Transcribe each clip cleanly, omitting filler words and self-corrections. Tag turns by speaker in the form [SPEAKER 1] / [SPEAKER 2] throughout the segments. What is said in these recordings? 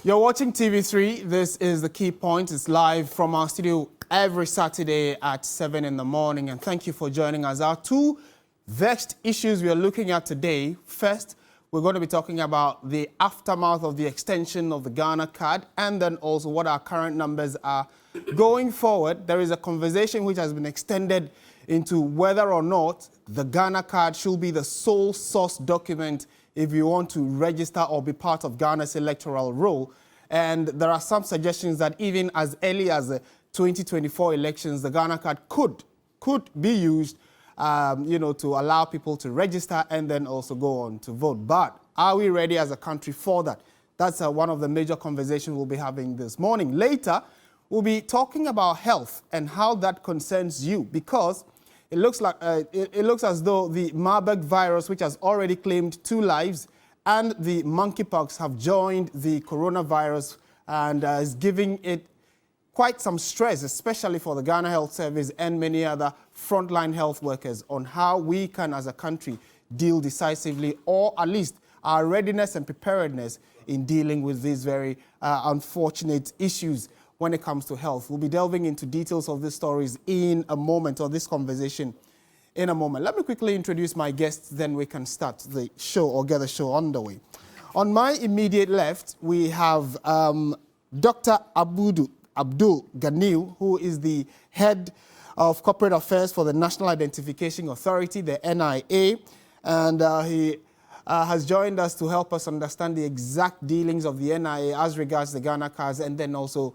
[SPEAKER 1] You're watching TV3. This is The Key Point. It's live from our studio every Saturday at 7 in the morning. And thank you for joining us. Our two vexed issues we are looking at today. First, we're going to be talking about the aftermath of the extension of the Ghana card, and then also what our current numbers are. Going forward, there is a conversation which has been extended into whether or not the Ghana card should be the sole source document if you want to register or be part of Ghana's electoral roll. And there are some suggestions that even as early as the 2024 elections, the Ghana card could be used, to allow people to register and then also go on to vote. But are we ready as a country for that? That's one of the major conversations we'll be having this morning. Later, we'll be talking about health and how that concerns you, because it looks like it looks as though the Marburg virus, which has already claimed 2 lives, and the monkeypox have joined the coronavirus and is giving it quite some stress, especially for the Ghana Health Service and many other frontline health workers, on how we can, as a country, deal decisively, or at least our readiness and preparedness in dealing with these very unfortunate issues when it comes to health. We'll be delving into details of these stories in a moment, or this conversation in a moment. Let me quickly introduce my guests, then we can start the show or get the show underway. On my immediate left, we have Dr. Abdul Ganiu, who is the head of corporate affairs for the National Identification Authority, the NIA, and he has joined us to help us understand the exact dealings of the NIA as regards the Ghana cards, and then also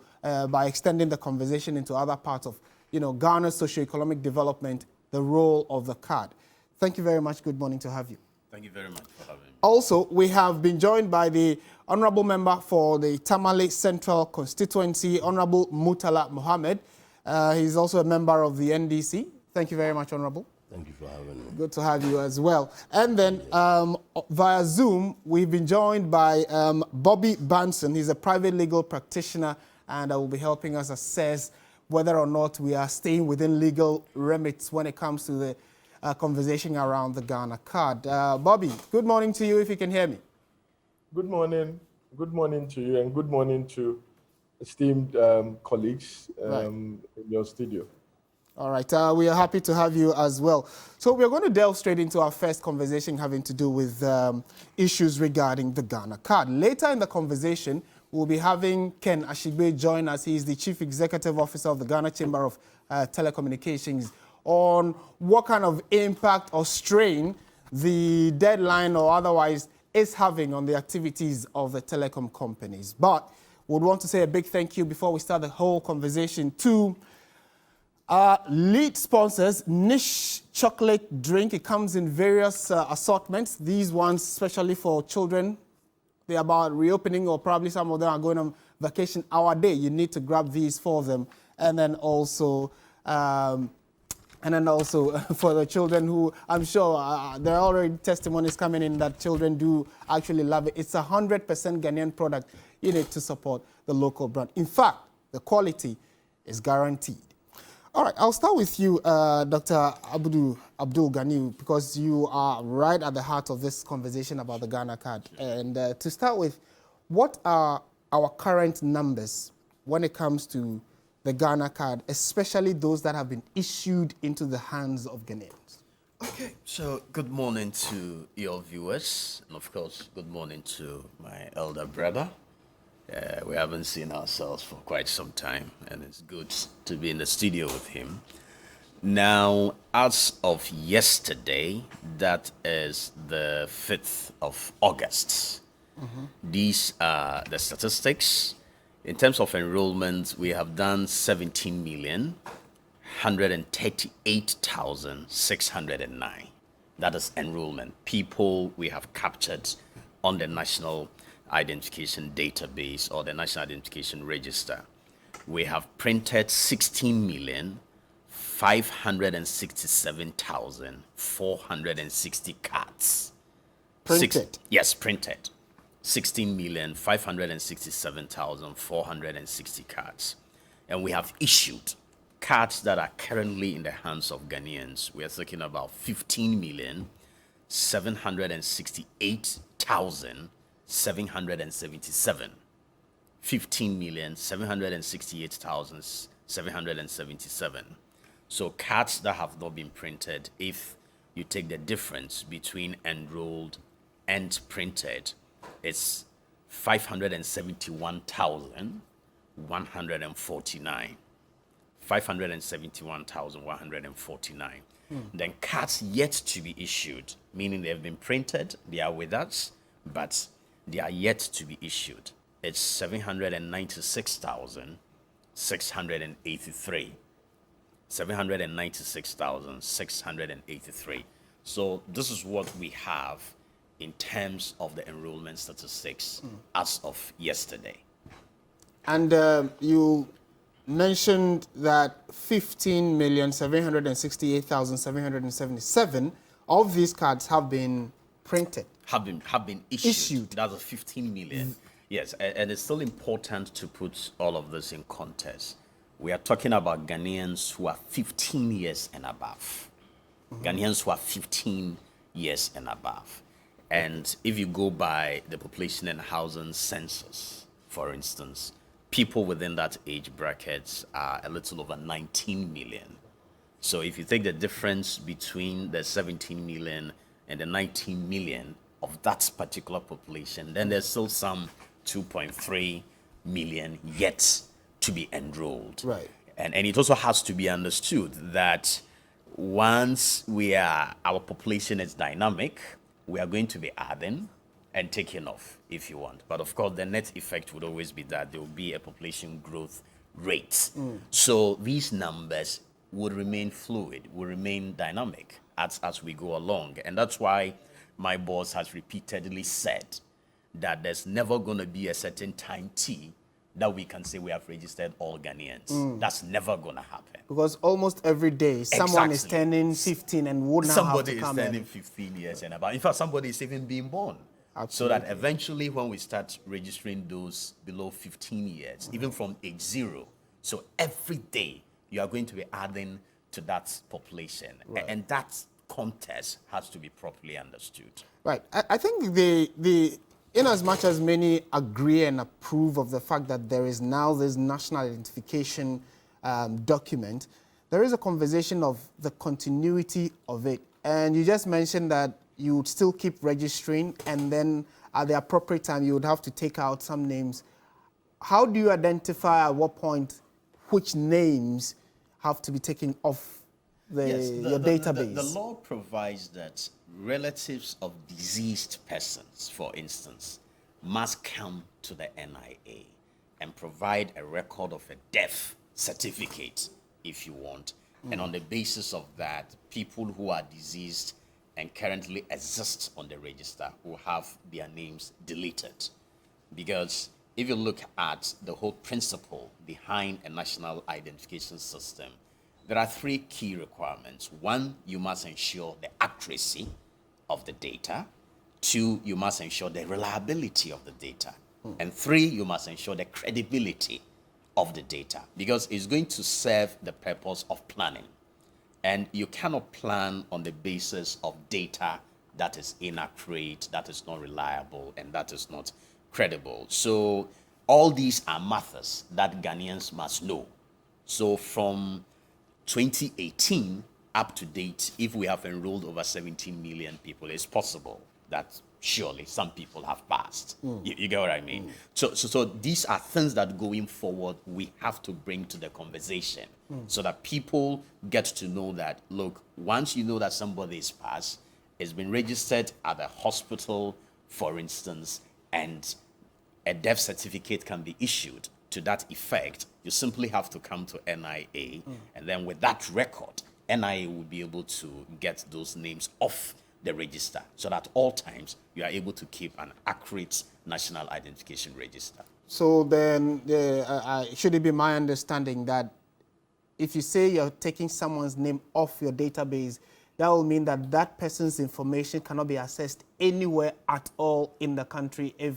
[SPEAKER 1] by extending the conversation into other parts of, Ghana's socio-economic development, the role of the card. Thank you very much. Good morning to have you.
[SPEAKER 2] Thank you very much for having me.
[SPEAKER 1] Also, we have been joined by the Honorable Member for the Tamale Central Constituency, Honorable Murtala Mohammed. He's also a member of the NDC. Thank you very much, Honorable.
[SPEAKER 3] Thank you for having me.
[SPEAKER 1] Good to have you as well. And then via Zoom, we've been joined by Bobby Banson. He's a private legal practitioner and will be helping us assess whether or not we are staying within legal remits when it comes to the conversation around the Ghana card. Bobby, good morning to you, if you can hear me.
[SPEAKER 4] Good morning. Good morning to you, and good morning to esteemed colleagues in your studio.
[SPEAKER 1] All right, we are happy to have you as well. So we're going to delve straight into our first conversation having to do with issues regarding the Ghana card. Later in the conversation, we'll be having Ken Ashigbe join us. He is the Chief Executive Officer of the Ghana Chamber of Telecommunications, on what kind of impact or strain the deadline or otherwise is having on the activities of the telecom companies. But we'd want to say a big thank you before we start the whole conversation to our lead sponsors, Niche Chocolate Drink. It comes in various assortments. These ones, especially for children, they're about reopening, or probably some of them are going on vacation our day. You need to grab these for them. And then also for the children who, I'm sure there are already testimonies coming in that children do actually love it. It's 100% Ghanaian product. You need to support the local brand. In fact, the quality is guaranteed. All right, I'll start with you, Dr. Abdul Ganiu, because you are right at the heart of this conversation about the Ghana card. And to start with, what are our current numbers when it comes to the Ghana card, especially those that have been issued into the hands of Ghanaians?
[SPEAKER 2] Okay, so good morning to your viewers, and of course, good morning to my elder brother. We haven't seen ourselves for quite some time, and it's good to be in the studio with him. Now, as of yesterday, that is the 5th of August. These are the statistics. In terms of enrollment, we have done 17,138,609. That is enrollment. People we have captured on the National Identification Database or the National Identification Register. We have printed 16,567,460 cards.
[SPEAKER 1] Printed?
[SPEAKER 2] Yes, printed. 16,567,460 cards. And we have issued cards that are currently in the hands of Ghanaians. We are talking about 15,768,777 15,768,777. So cards that have not been printed, if you take the difference between enrolled and printed, it's 571,149. 571,149. Then cards yet to be issued, meaning they've been printed, they are with us, but they are yet to be issued. It's 796,683. 796,683. So this is what we have in terms of the enrollment statistics as of yesterday.
[SPEAKER 1] And you mentioned that 15,768,777 of these cards have been printed.
[SPEAKER 2] Have been issued. That's a 15 million. Yes, and it's still important to put all of this in context. We are talking about Ghanaians who are 15 years and above. Ghanaians who are 15 years and above. And if you go by the population and housing census, for instance, people within that age bracket are a little over 19 million. So if you take the difference between the 17 million and the 19 million of that particular population, then there's still some 2.3 million yet to be enrolled.
[SPEAKER 1] Right.
[SPEAKER 2] And it also has to be understood that once our population is dynamic, we are going to be adding and taking off, if you want. But of course, the net effect would always be that there will be a population growth rate. So these numbers would remain fluid, will remain dynamic as we go along. And that's why my boss has repeatedly said that there's never going to be a certain time T that we can say we have registered all Ghanaians. That's never going to happen.
[SPEAKER 1] Because almost every day, someone is
[SPEAKER 2] Exactly.
[SPEAKER 1] turning 15 and would now
[SPEAKER 2] Somebody
[SPEAKER 1] have to
[SPEAKER 2] is
[SPEAKER 1] come
[SPEAKER 2] turning
[SPEAKER 1] in.
[SPEAKER 2] 15 years and above. In fact, somebody is even being born. So that eventually when we start registering those below 15 years, even from age 0, so every day you are going to be adding to that population. And that context has to be properly understood.
[SPEAKER 1] Right. I think in as much as many agree and approve of the fact that there is now this national identification document, there is a conversation of the continuity of it. And you just mentioned that you would still keep registering, and then at the appropriate time, you would have to take out some names. How do you identify at what point which names have to be taken off your database?
[SPEAKER 2] The law provides that relatives of deceased persons, for instance, must come to the NIA and provide a record of a death certificate, if you want. And on the basis of that, people who are deceased and currently exist on the register will have their names deleted. Because if you look at the whole principle behind a national identification system, there are 3 key requirements. 1, you must ensure the accuracy of the data. 2, you must ensure the reliability of the data. And 3, you must ensure the credibility of the data, because it's going to serve the purpose of planning. And you cannot plan on the basis of data that is inaccurate, that is not reliable, and that is not credible. So all these are matters that Ghanaians must know. So from 2018 up to date, if we have enrolled over 17 million people, it's possible that surely some people have passed. You get what I mean? So these are things that going forward we have to bring to the conversation so that people get to know that, look, once you know that somebody is passed, it's been registered at a hospital, for instance, and a death certificate can be issued to that effect, you simply have to come to NIA, and then with that record, NIA will be able to get those names off the register, so that at all times you are able to keep an accurate national identification register.
[SPEAKER 1] So then, should it be my understanding that if you say you're taking someone's name off your database, that will mean that that person's information cannot be accessed anywhere at all in the country if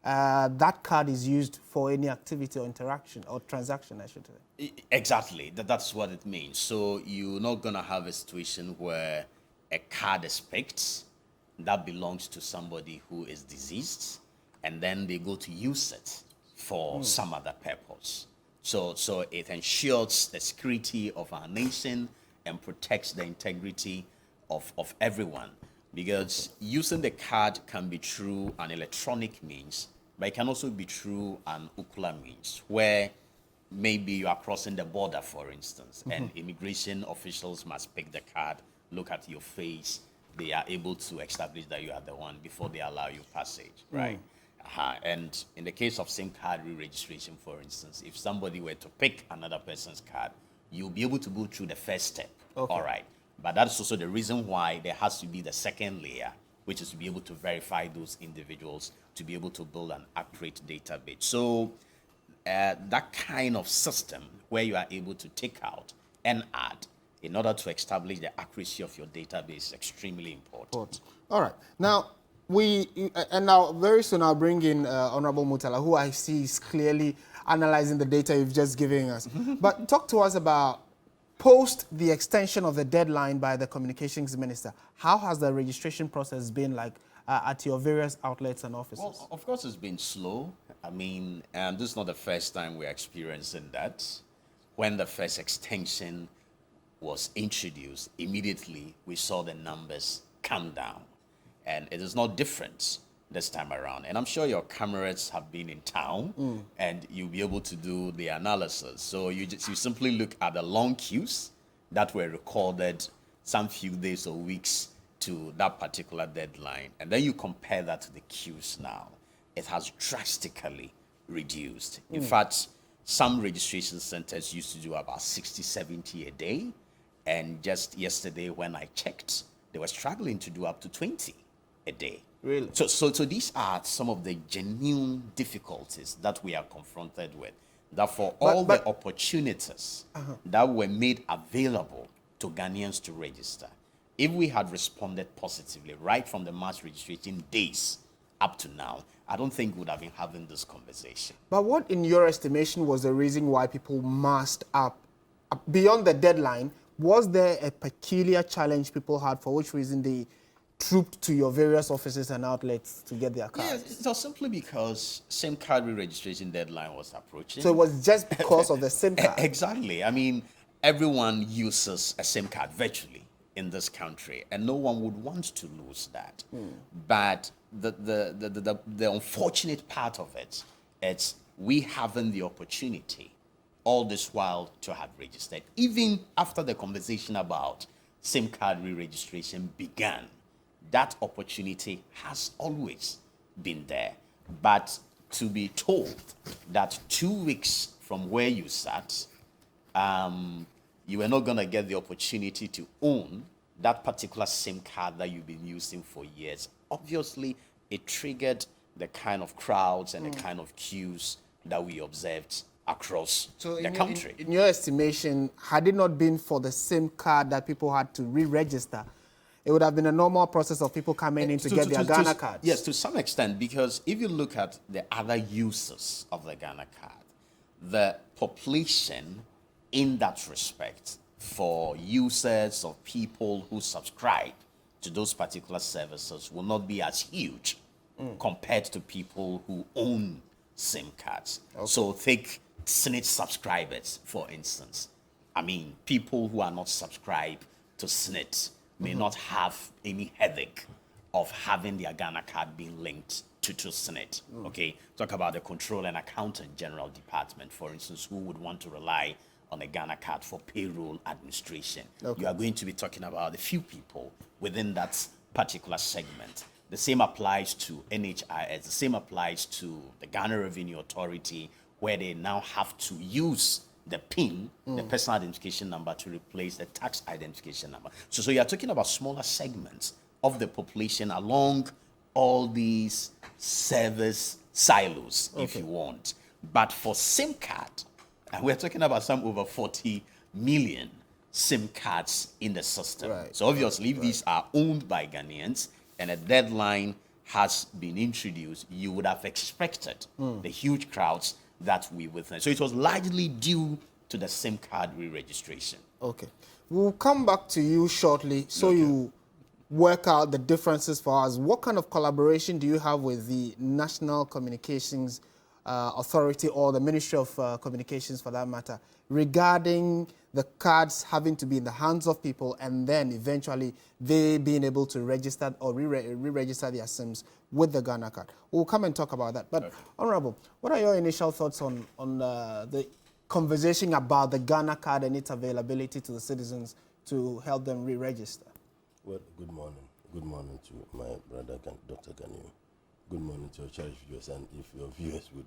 [SPEAKER 1] that card is used for any activity or interaction or transaction, I should say.
[SPEAKER 2] Exactly, that's what it means. So you're not going to have a situation where a card is picked that belongs to somebody who is deceased, and then they go to use it for some other purpose. So it ensures the security of our nation and protects the integrity of everyone. Because using the card can be through an electronic means, but it can also be through an ocular means, where maybe you are crossing the border, for instance, and immigration officials must pick the card, look at your face. They are able to establish that you are the one before they allow you passage, right? And in the case of SIM card re-registration, for instance, if somebody were to pick another person's card, you'll be able to go through the first step, all right? But that's also the reason why there has to be the second layer, which is to be able to verify those individuals, to be able to build an accurate database. So that kind of system where you are able to take out and add in order to establish the accuracy of your database is extremely important.
[SPEAKER 1] All right. Now, now very soon I'll bring in Honorable Murtala, who I see is clearly analyzing the data you've just given us. But talk to us about post the extension of the deadline by the communications minister. How has the registration process been like at your various outlets and offices?
[SPEAKER 2] Well, of course, it's been slow. I mean, this is not the first time we're experiencing that. When the first extension was introduced, immediately we saw the numbers come down. And it is not different this time around. And I'm sure your cameras have been in town and you'll be able to do the analysis. So you simply look at the long queues that were recorded some few days or weeks to that particular deadline. And then you compare that to the queues now. It has drastically reduced. In fact, some registration centers used to do about 60, 70 a day. And just yesterday when I checked, they were struggling to do up to 20 a day.
[SPEAKER 1] Really?
[SPEAKER 2] So these are some of the genuine difficulties that we are confronted with. That for all the opportunities that were made available to Ghanaians to register, if we had responded positively right from the mass registration days up to now, I don't think we would have been having this conversation.
[SPEAKER 1] But what, in your estimation, was the reason why people massed up beyond the deadline? Was there a peculiar challenge people had for which reason they trooped to your various offices and outlets to get their cards?
[SPEAKER 2] Yes, it was simply because SIM card re-registration deadline was approaching.
[SPEAKER 1] So it was just because of the SIM card?
[SPEAKER 2] Exactly. I mean, everyone uses a SIM card virtually in this country, and no one would want to lose that. But the unfortunate part of it is we having the opportunity all this while to have registered. Even after the conversation about SIM card re-registration began, that opportunity has always been there. But to be told that 2 weeks from where you sat, you were not going to get the opportunity to own that particular SIM card that you've been using for years, obviously it triggered the kind of crowds and the kind of queues that we observed across the country.
[SPEAKER 1] In your estimation, had it not been for the SIM card that people had to re-register, it would have been a normal process of people coming in to get their Ghana cards?
[SPEAKER 2] Yes, to some extent, because if you look at the other uses of the Ghana card, the population in that respect for users of people who subscribe to those particular services will not be as huge compared to people who own SIM cards. So take SNIT subscribers, for instance. I mean, people who are not subscribed to SNIT may not have any headache of having their Ghana card being linked to SNIT. Okay, talk about the Control and Accountant General Department, for instance, who would want to rely on a Ghana card for payroll administration. You are going to be talking about a few people within that particular segment. The same applies to NHIS. The same applies to the Ghana Revenue Authority, where they now have to use the PIN, the personal identification number, to replace the tax identification number. So you are talking about smaller segments of the population along all these service silos, if you want. But for SIM card, and we're talking about some over 40 million SIM cards in the system. So obviously, if these are owned by Ghanaians and a deadline has been introduced, you would have expected the huge crowds that we witnessed. So it was largely due to the SIM card re-registration.
[SPEAKER 1] Okay. We'll come back to you shortly so you work out the differences for us. What kind of collaboration do you have with the National Communications Authority or the Ministry of Communications for that matter regarding the cards having to be in the hands of people and then eventually they being able to register or re-register their SIMs with the Ghana card. We'll come and talk about that. But Honorable, what are your initial thoughts on the conversation about the Ghana card and its availability to the citizens to help them re-register?
[SPEAKER 3] Well, good morning. Good morning to my brother, Dr. Ganiu. Good morning to your cherished viewers, and if your viewers would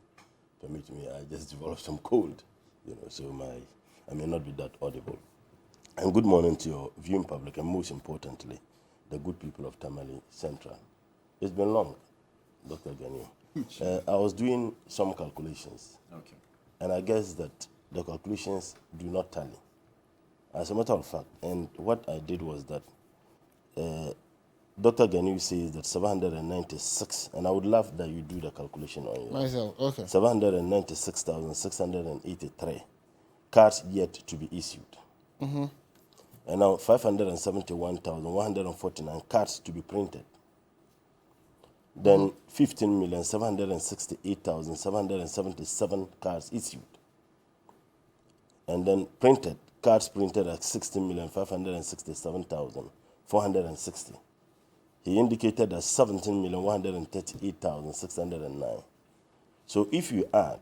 [SPEAKER 3] permit me, I just developed some cold, so I may not be that audible. And good morning to your viewing public, and most importantly, the good people of Tamale Central. It's been long, Dr. Ganiu. I was doing some calculations, and I guess that the calculations do not tally. As a matter of fact, and what I did was that Dr. Ganiu says that 796, and I would love that you do the calculation on your
[SPEAKER 1] Myself, okay.
[SPEAKER 3] 796,683 cards yet to be issued. And now 571,149 cards to be printed. Then 15,768,777 cards issued. And then cards printed at 16,567,460. He indicated as 17,138,609. So if you add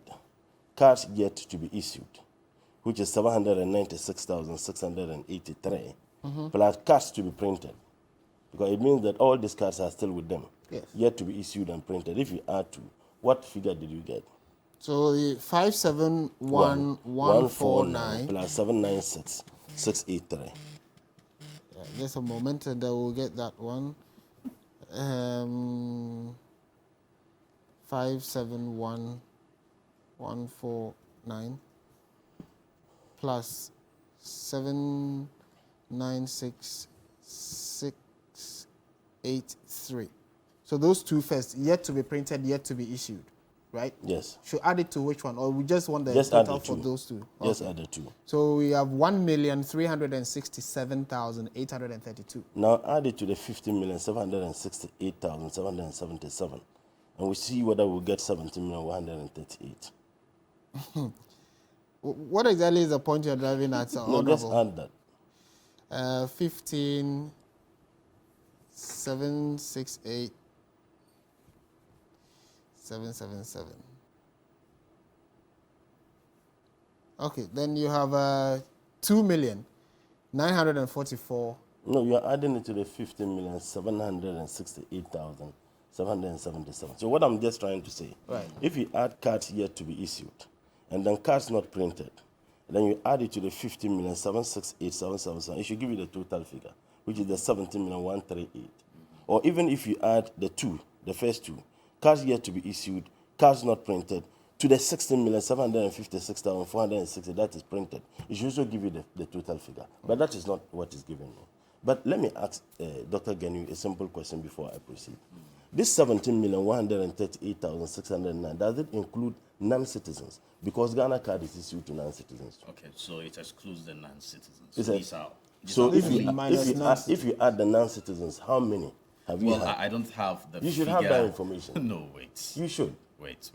[SPEAKER 3] cards yet to be issued, which is 796,683, plus cards to be printed, because it means that all these cards are still with them, yet to be issued and printed. If you add to, what figure did you get?
[SPEAKER 1] So the 571,149
[SPEAKER 3] plus 796,683.
[SPEAKER 1] Just a moment and I will get that one. 571,149 plus 796,683. So those two first, yet to be printed, yet to be issued, right?
[SPEAKER 3] Yes.
[SPEAKER 1] Should add it to which one, or we just want the
[SPEAKER 3] Just add
[SPEAKER 1] total
[SPEAKER 3] the
[SPEAKER 1] for
[SPEAKER 3] two.
[SPEAKER 1] those two?
[SPEAKER 3] Just add the two.
[SPEAKER 1] So we have 1,367,832.
[SPEAKER 3] Now add it to the 50,768,777, and we see whether we'll get 17,138.
[SPEAKER 1] What exactly is the point you're driving at,
[SPEAKER 3] No, just
[SPEAKER 1] Honorable?
[SPEAKER 3] add that.
[SPEAKER 1] 15,768,777. Okay, then you have 2,944,000.
[SPEAKER 3] No, you are adding it to the 15,768,777. So what I'm just trying to say, if you add cards yet to be issued, and then cards not printed, then you add it to the 15,768,777, it should give you the total figure, which is the 17,138. Or even if you add the first two, cards yet to be issued, cards not printed, to the 16,756,460 that is printed, it should also give you the total figure. But that is not what is given me. But let me ask Dr. Ganiu a simple question before I proceed. This 17,138,609, does it include non-citizens? Because Ghana card is issued to non-citizens.
[SPEAKER 2] Okay, so it excludes the non-citizens.
[SPEAKER 3] So if you add the non-citizens, how many have you had?
[SPEAKER 2] Well, I don't have the
[SPEAKER 3] You should
[SPEAKER 2] figure.
[SPEAKER 3] have that information.
[SPEAKER 2] No, wait.
[SPEAKER 3] You should.
[SPEAKER 2] Wait.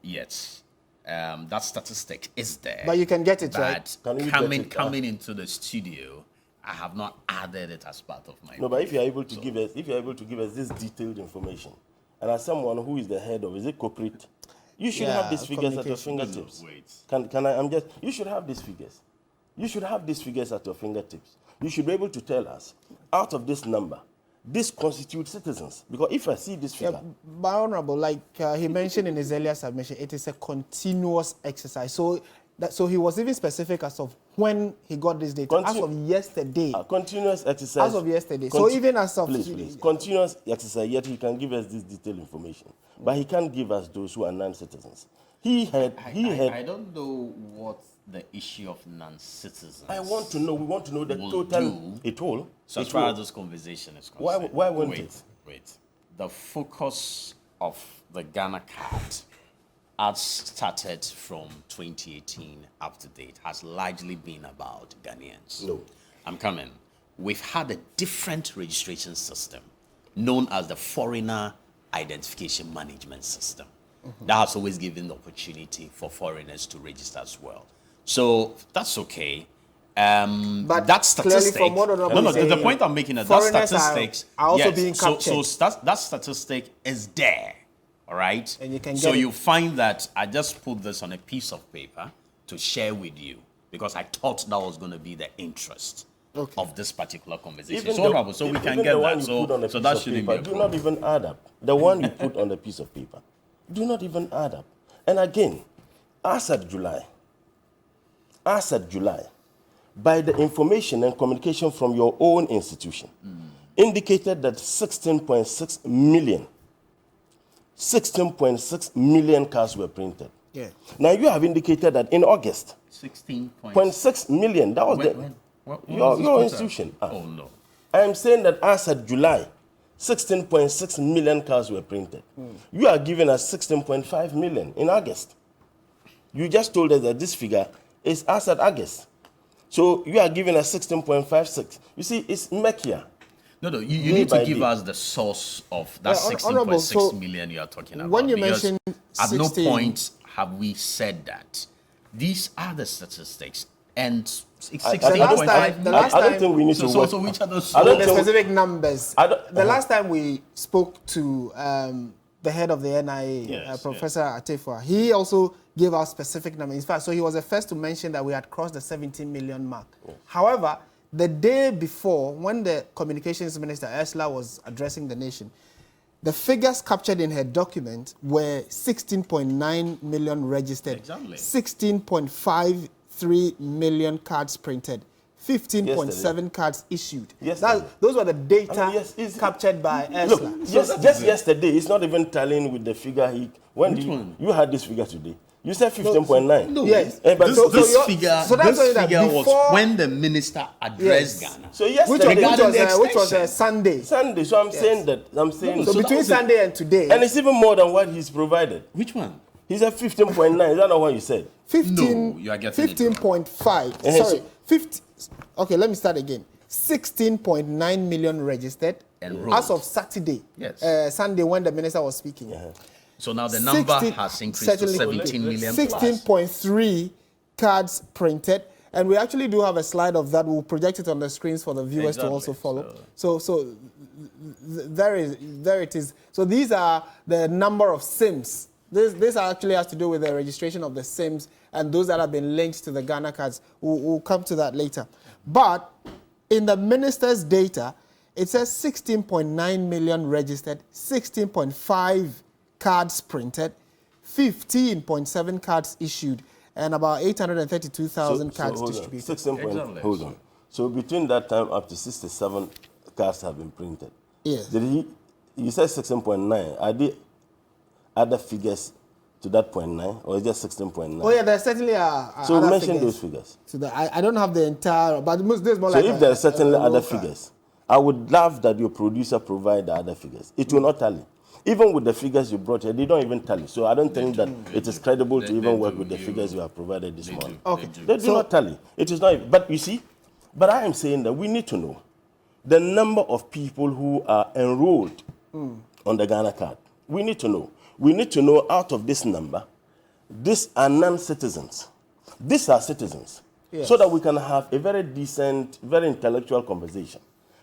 [SPEAKER 2] Yes. That statistic is there.
[SPEAKER 1] But you can get it, right?
[SPEAKER 2] But
[SPEAKER 3] Can you get it?
[SPEAKER 2] coming into the studio, I have not added it as part of my.
[SPEAKER 3] No, but if you are able to give us, this detailed information, and as someone who is the head of, is it corporate? You should have these figures at your fingertips.
[SPEAKER 2] No, wait.
[SPEAKER 3] You should have these figures. You should have these figures at your fingertips. You should be able to tell us, out of this number, this constitutes citizens. Because if I see this figure...
[SPEAKER 1] But Honorable, like he mentioned in his earlier submission, it is a continuous exercise. So he was even specific as of when he got this data, as of yesterday.
[SPEAKER 3] Continuous exercise.
[SPEAKER 1] As of yesterday. So even as of...
[SPEAKER 3] Please. Continuous exercise, yet he can give us this detailed information. But he can't give us those who are non-citizens. I
[SPEAKER 2] don't know what the issue of non-citizens.
[SPEAKER 3] We want to know the total.
[SPEAKER 2] So as far as this conversation is concerned.
[SPEAKER 3] Why won't it?
[SPEAKER 2] Wait. The focus of the Ghana card, as started from 2018 up to date, has largely been about Ghanaians.
[SPEAKER 3] No.
[SPEAKER 2] I'm coming. We've had a different registration system known as the Foreigner Identification Management System. That has always given the opportunity for foreigners to register as well. So that's okay.
[SPEAKER 1] But
[SPEAKER 2] that
[SPEAKER 1] clearly
[SPEAKER 2] statistic.
[SPEAKER 1] from what Honorable
[SPEAKER 2] No,
[SPEAKER 1] is
[SPEAKER 2] the
[SPEAKER 1] saying,
[SPEAKER 2] point I'm making is that
[SPEAKER 1] foreigners
[SPEAKER 2] statistics
[SPEAKER 1] are also
[SPEAKER 2] yes,
[SPEAKER 1] being captured.
[SPEAKER 2] So that statistic is there, all right?
[SPEAKER 1] And you can
[SPEAKER 2] so
[SPEAKER 1] get it.
[SPEAKER 2] you find that I just put this on a piece of paper to share with you because I thought that was going to be the interest of this particular conversation. So we can get that. So that shouldn't be a
[SPEAKER 3] do
[SPEAKER 2] problem.
[SPEAKER 3] not even add up. The one you put on the piece of paper do not even add up. And again, as at July, by the information and communication from your own institution, indicated that 16.6 million cards were printed.
[SPEAKER 1] Yeah.
[SPEAKER 3] Now you have indicated that in August,
[SPEAKER 2] 16.6
[SPEAKER 3] million. That was your institution.
[SPEAKER 2] Oh no.
[SPEAKER 3] I am saying that as at July, 16.6 million cards were printed. You are giving us 16.5 million in August. You just told us that this figure is as at August. So you are giving us 16.56. You see, it's murkier.
[SPEAKER 2] No, you need to give us the source of that
[SPEAKER 1] Honorable,
[SPEAKER 2] 16.6 million you are talking about.
[SPEAKER 1] when you
[SPEAKER 2] because
[SPEAKER 1] mention
[SPEAKER 2] at no
[SPEAKER 1] 16
[SPEAKER 2] point have we said that. These are the statistics. And
[SPEAKER 1] The last
[SPEAKER 3] I don't
[SPEAKER 1] time-
[SPEAKER 3] think we need to work.
[SPEAKER 2] So which are the
[SPEAKER 3] I don't
[SPEAKER 1] the
[SPEAKER 3] think-
[SPEAKER 1] specific numbers.
[SPEAKER 3] I don't-
[SPEAKER 1] The last time we spoke to the head of the NIA,
[SPEAKER 2] Yes,
[SPEAKER 1] Professor Atefua, he also gave out specific numbers. In fact, so he was the first to mention that we had crossed the 17 million mark. However, the day before, when the Communications Minister, Ursula, was addressing the nation, the figures captured in her document were 16.9 million registered,
[SPEAKER 2] Exactly.
[SPEAKER 1] 16.53 million cards printed, 15.7 cards issued.
[SPEAKER 3] Yesterday.
[SPEAKER 1] Those were the data
[SPEAKER 3] I mean, yes, it's-
[SPEAKER 1] captured by Ursula.
[SPEAKER 3] Look, just yesterday, it's not even tallying with the figure
[SPEAKER 2] Which one?
[SPEAKER 3] you had this figure today. You said 15.9.
[SPEAKER 2] No,
[SPEAKER 1] Yes.
[SPEAKER 3] But
[SPEAKER 2] this,
[SPEAKER 3] so-
[SPEAKER 2] this
[SPEAKER 1] so you're-
[SPEAKER 2] figure,
[SPEAKER 1] so that's
[SPEAKER 2] this
[SPEAKER 1] why that
[SPEAKER 2] figure
[SPEAKER 1] before-
[SPEAKER 2] was when the minister addressed
[SPEAKER 1] Yes.
[SPEAKER 2] Ghana.
[SPEAKER 3] So
[SPEAKER 1] Which
[SPEAKER 3] yesterday,
[SPEAKER 1] was
[SPEAKER 2] extension.
[SPEAKER 1] Sunday.
[SPEAKER 3] Sunday. So I'm saying that.
[SPEAKER 1] So
[SPEAKER 3] so
[SPEAKER 1] between
[SPEAKER 3] that was it.
[SPEAKER 1] Sunday and today,
[SPEAKER 3] And it's even more than what he's provided.
[SPEAKER 2] Which one?
[SPEAKER 3] He said 15.9. Is that not what you said?
[SPEAKER 1] 15,
[SPEAKER 2] No, you are getting it
[SPEAKER 1] 15.5.
[SPEAKER 3] Eh,
[SPEAKER 1] Sorry,
[SPEAKER 3] so-
[SPEAKER 1] 50. Okay, let me start again. 16.9 million registered
[SPEAKER 2] Enrolled.
[SPEAKER 1] as of Saturday.
[SPEAKER 2] Yes.
[SPEAKER 1] Sunday when the minister was speaking.
[SPEAKER 2] So now the number
[SPEAKER 1] 16
[SPEAKER 2] has increased to
[SPEAKER 1] certainly
[SPEAKER 2] 17 million plus.
[SPEAKER 1] 16.3 cards printed. And we actually do have a slide of that. We'll project it on the screens for the viewers to also
[SPEAKER 2] Exactly.
[SPEAKER 1] follow. So there it is. So these are the number of SIMs. This actually has to do with the registration of the SIMs and those that have been linked to the Ghana cards. We'll come to that later. But in the minister's data, it says 16.9 million registered, 16.5 cards printed, 15.7 cards issued, and about 832,000 cards
[SPEAKER 3] hold on.
[SPEAKER 1] distributed.
[SPEAKER 3] 16 point,
[SPEAKER 2] Exactly.
[SPEAKER 3] hold on. So between that time up to 67 cards have been printed.
[SPEAKER 1] Yes.
[SPEAKER 3] Did you said 16.9. Are there other figures to that 0.9 or is just 16.9?
[SPEAKER 1] Oh yeah, there certainly are.
[SPEAKER 3] So
[SPEAKER 1] other
[SPEAKER 3] mention
[SPEAKER 1] figures.
[SPEAKER 3] those figures.
[SPEAKER 1] So I don't have the entire, but this is more
[SPEAKER 3] So
[SPEAKER 1] like.
[SPEAKER 3] if there are certainly other
[SPEAKER 1] local.
[SPEAKER 3] figures, I would love that your producer provide the other figures. It will not tally. Even with the figures you brought here, they don't even tally. So I don't think that it is credible to even work with the figures you have provided this morning.
[SPEAKER 1] Okay.
[SPEAKER 3] They do not tally. It is not. But you see, but I am saying that we need to know the number of people who are enrolled on the Ghana card. We need to know. We need to know out of this number, these are non-citizens. These are citizens.
[SPEAKER 1] Yes.
[SPEAKER 3] So that we can have a very decent, very intellectual conversation.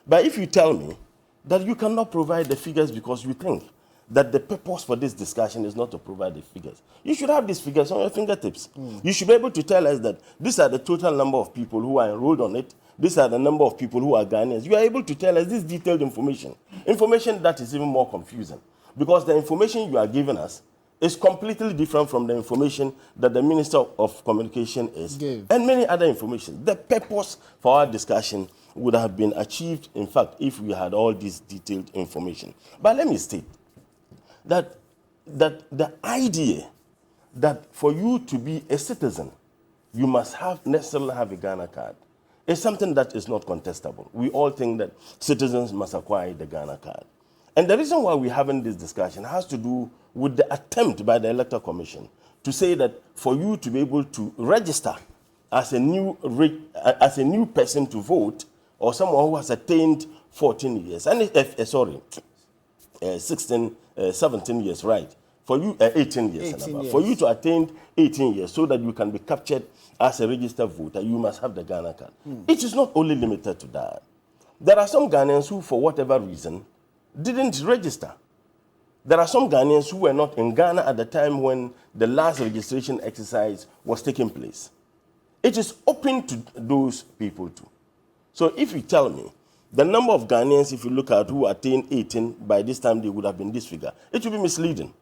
[SPEAKER 3] But if you tell me that you cannot provide the figures because you think that the purpose for this discussion is not to provide the figures, you should have these figures on your fingertips. You should be able to tell us that these are the total number of people who are enrolled on it. These are the number of people who are Ghanaians. You are able to tell us this detailed information. Information that is even more confusing. Because the information you are giving us is completely different from the information that the Minister of Communication is.
[SPEAKER 1] Gave.
[SPEAKER 3] And many other information. The purpose for our discussion would have been achieved, in fact, if we had all this detailed information. But let me state that the idea that for you to be a citizen, you must necessarily have a Ghana card is something that is not contestable. We all think that citizens must acquire the Ghana card. And the reason why we're having this discussion has to do with the attempt by the Electoral Commission to say that for you to be able to register as a new person to vote, or someone who has attained 14 years, and 17 years, right, For you, 18 years
[SPEAKER 1] 18
[SPEAKER 3] and above.
[SPEAKER 1] years.
[SPEAKER 3] For you to attain 18 years so that you can be captured as a registered voter, you must have the Ghana card. It is not only limited to that. There are some Ghanaians who, for whatever reason, didn't register. There are some Ghanaians who were not in Ghana at the time when the last registration exercise was taking place. It is open to those people too. So if you tell me the number of Ghanaians, if you look at who attained 18, by this time they would have been this figure, it will be misleading.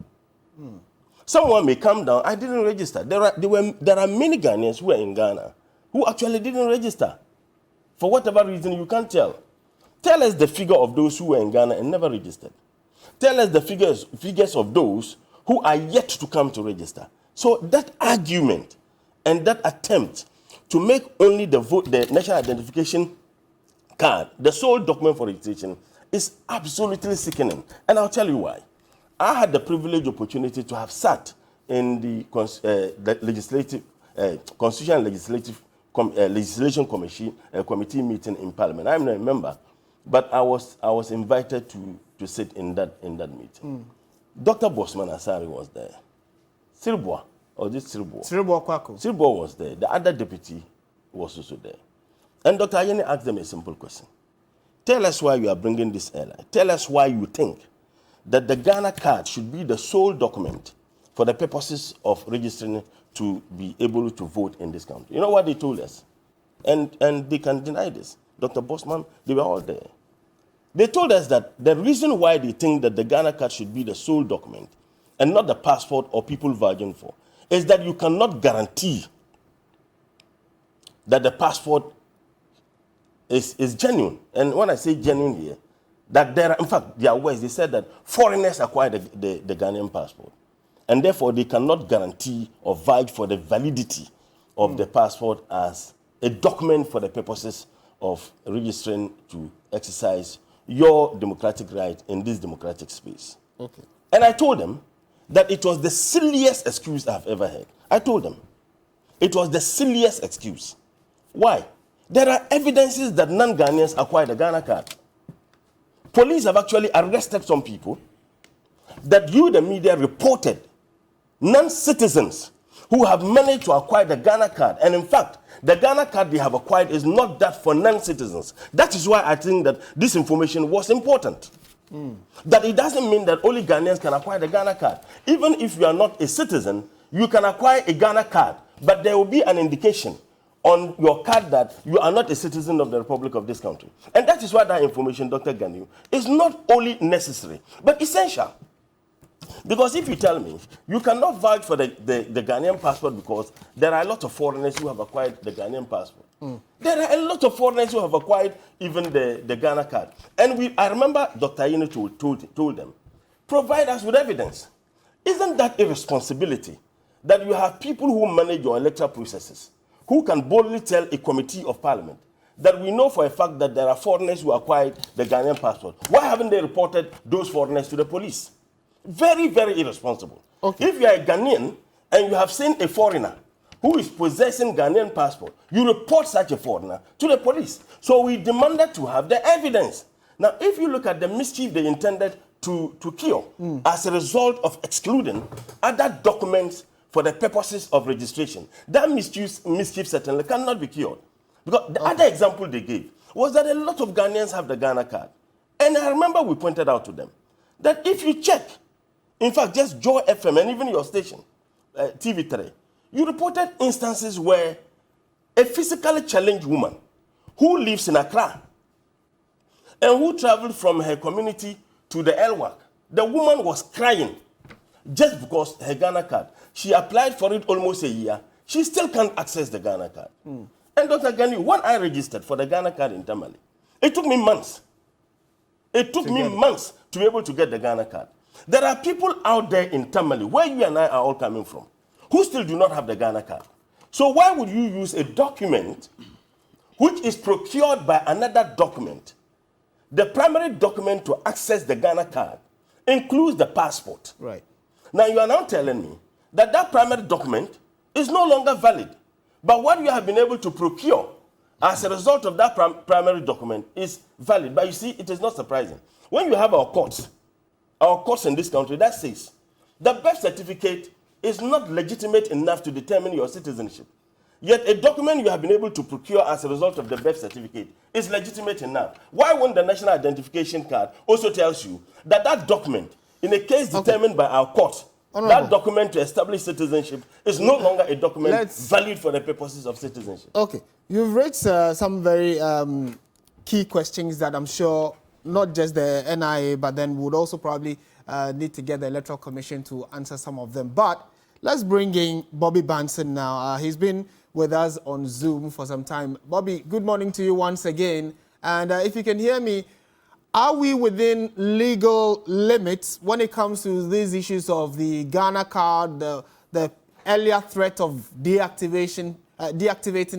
[SPEAKER 3] Someone may come down, I didn't register. There are many Ghanaians who are in Ghana who actually didn't register. For whatever reason, you can't tell. Tell us the figure of those who were in Ghana and never registered. Tell us the figures of those who are yet to come to register. So that argument and that attempt to make only the national identification card the sole document for registration is absolutely sickening. And I'll tell you why. I had the privileged opportunity to have sat in the Constitutional and Legislation Committee meeting in Parliament. I'm not a member, but I was invited to sit in that meeting. Dr. Bosman Asari was there. Siribwa, or this Siribwa?
[SPEAKER 1] Siribwa Kwako.
[SPEAKER 3] Siribwa was there. The other deputy was also there. And Dr. Ayeni asked them a simple question. Tell us why you are bringing this airline. Tell us why you think that the Ghana card should be the sole document for the purposes of registering to be able to vote in this country. You know what they told us? And they can deny this. Dr. Bosman, they were all there. They told us that the reason why they think that the Ghana card should be the sole document and not the passport or people vying for is that you cannot guarantee that the passport is genuine. And when I say genuine here, that there are, in fact, their words, they said that foreigners acquire the Ghanaian passport. And therefore, they cannot guarantee or vouch for the validity of the passport as a document for the purposes of registering to exercise your democratic right in this democratic space.
[SPEAKER 1] Okay.
[SPEAKER 3] And I told them that it was the silliest excuse I've ever heard. I told them it was the silliest excuse. Why? There are evidences that non-Ghanaians acquired the Ghana card. Police have actually arrested some people that you, the media, reported non-citizens who have managed to acquire the Ghana card. And in fact, the Ghana card they have acquired is not that for non-citizens. That is why I think that this information was important. That it doesn't mean that only Ghanaians can acquire the Ghana card. Even if you are not a citizen, you can acquire a Ghana card, but there will be an indication on your card that you are not a citizen of the Republic of this country. And that is why that information, Dr. Ganiu, is not only necessary, but essential. Because if you tell me you cannot vouch for the Ghanaian passport because there are a lot of foreigners who have acquired the Ghanaian passport. There are a lot of foreigners who have acquired even the Ghana card. And I remember Dr. Ayeni told them, provide us with evidence. Isn't that a responsibility that you have people who manage your electoral processes, who can boldly tell a committee of parliament that we know for a fact that there are foreigners who acquired the Ghanaian passport? Why haven't they reported those foreigners to the police? Very, very irresponsible. Okay. If you are a Ghanaian and you have seen a foreigner who is possessing Ghanaian passport, you report such a foreigner to the police. So we demanded to have the evidence. Now, if you look at the mischief they intended to cure as a result of excluding other documents for the purposes of registration, that mischief certainly cannot be cured. Because the other example they gave was that a lot of Ghanaians have the Ghana card. And I remember we pointed out to them that if you check, in fact, just Joy FM and even your station, TV3, you reported instances where a physically challenged woman who lives in Accra and who traveled from her community to the LWAC, the woman was crying just because her Ghana card. She applied for it almost a year. She still can't access the Ghana card. And Dr. Ganiu, when I registered for the Ghana card in Tamale, it took me months. It took me months to be able to get the Ghana card. There are people out there in Tamale, where you and I are all coming from, who still do not have the Ghana card. So why would you use a document which is procured by another document? The primary document to access the Ghana card includes the passport.
[SPEAKER 1] Right.
[SPEAKER 3] Now you are now telling me that that primary document is no longer valid. But what you have been able to procure as a result of that primary document is valid. But you see, it is not surprising. When you have our courts in this country, that says The birth certificate is not legitimate enough to determine your citizenship. Yet a document you have been able to procure as a result of the birth certificate is legitimate enough. Why won't the national identification card also tells you that that document, in a case determined by our court,
[SPEAKER 1] Honorable.
[SPEAKER 3] that document to establish citizenship is no longer a document
[SPEAKER 1] Let's-
[SPEAKER 3] valid for the purposes of citizenship?
[SPEAKER 1] Okay, you've raised some very key questions that I'm sure not just the NIA, but then would also probably need to get the Electoral Commission to answer some of them. But let's bring in Bobby Banson now. He's been with us on Zoom for some time. Bobby, good morning to you once again. And if you can hear me, are we within legal limits when it comes to these issues of the Ghana card, the earlier threat of deactivating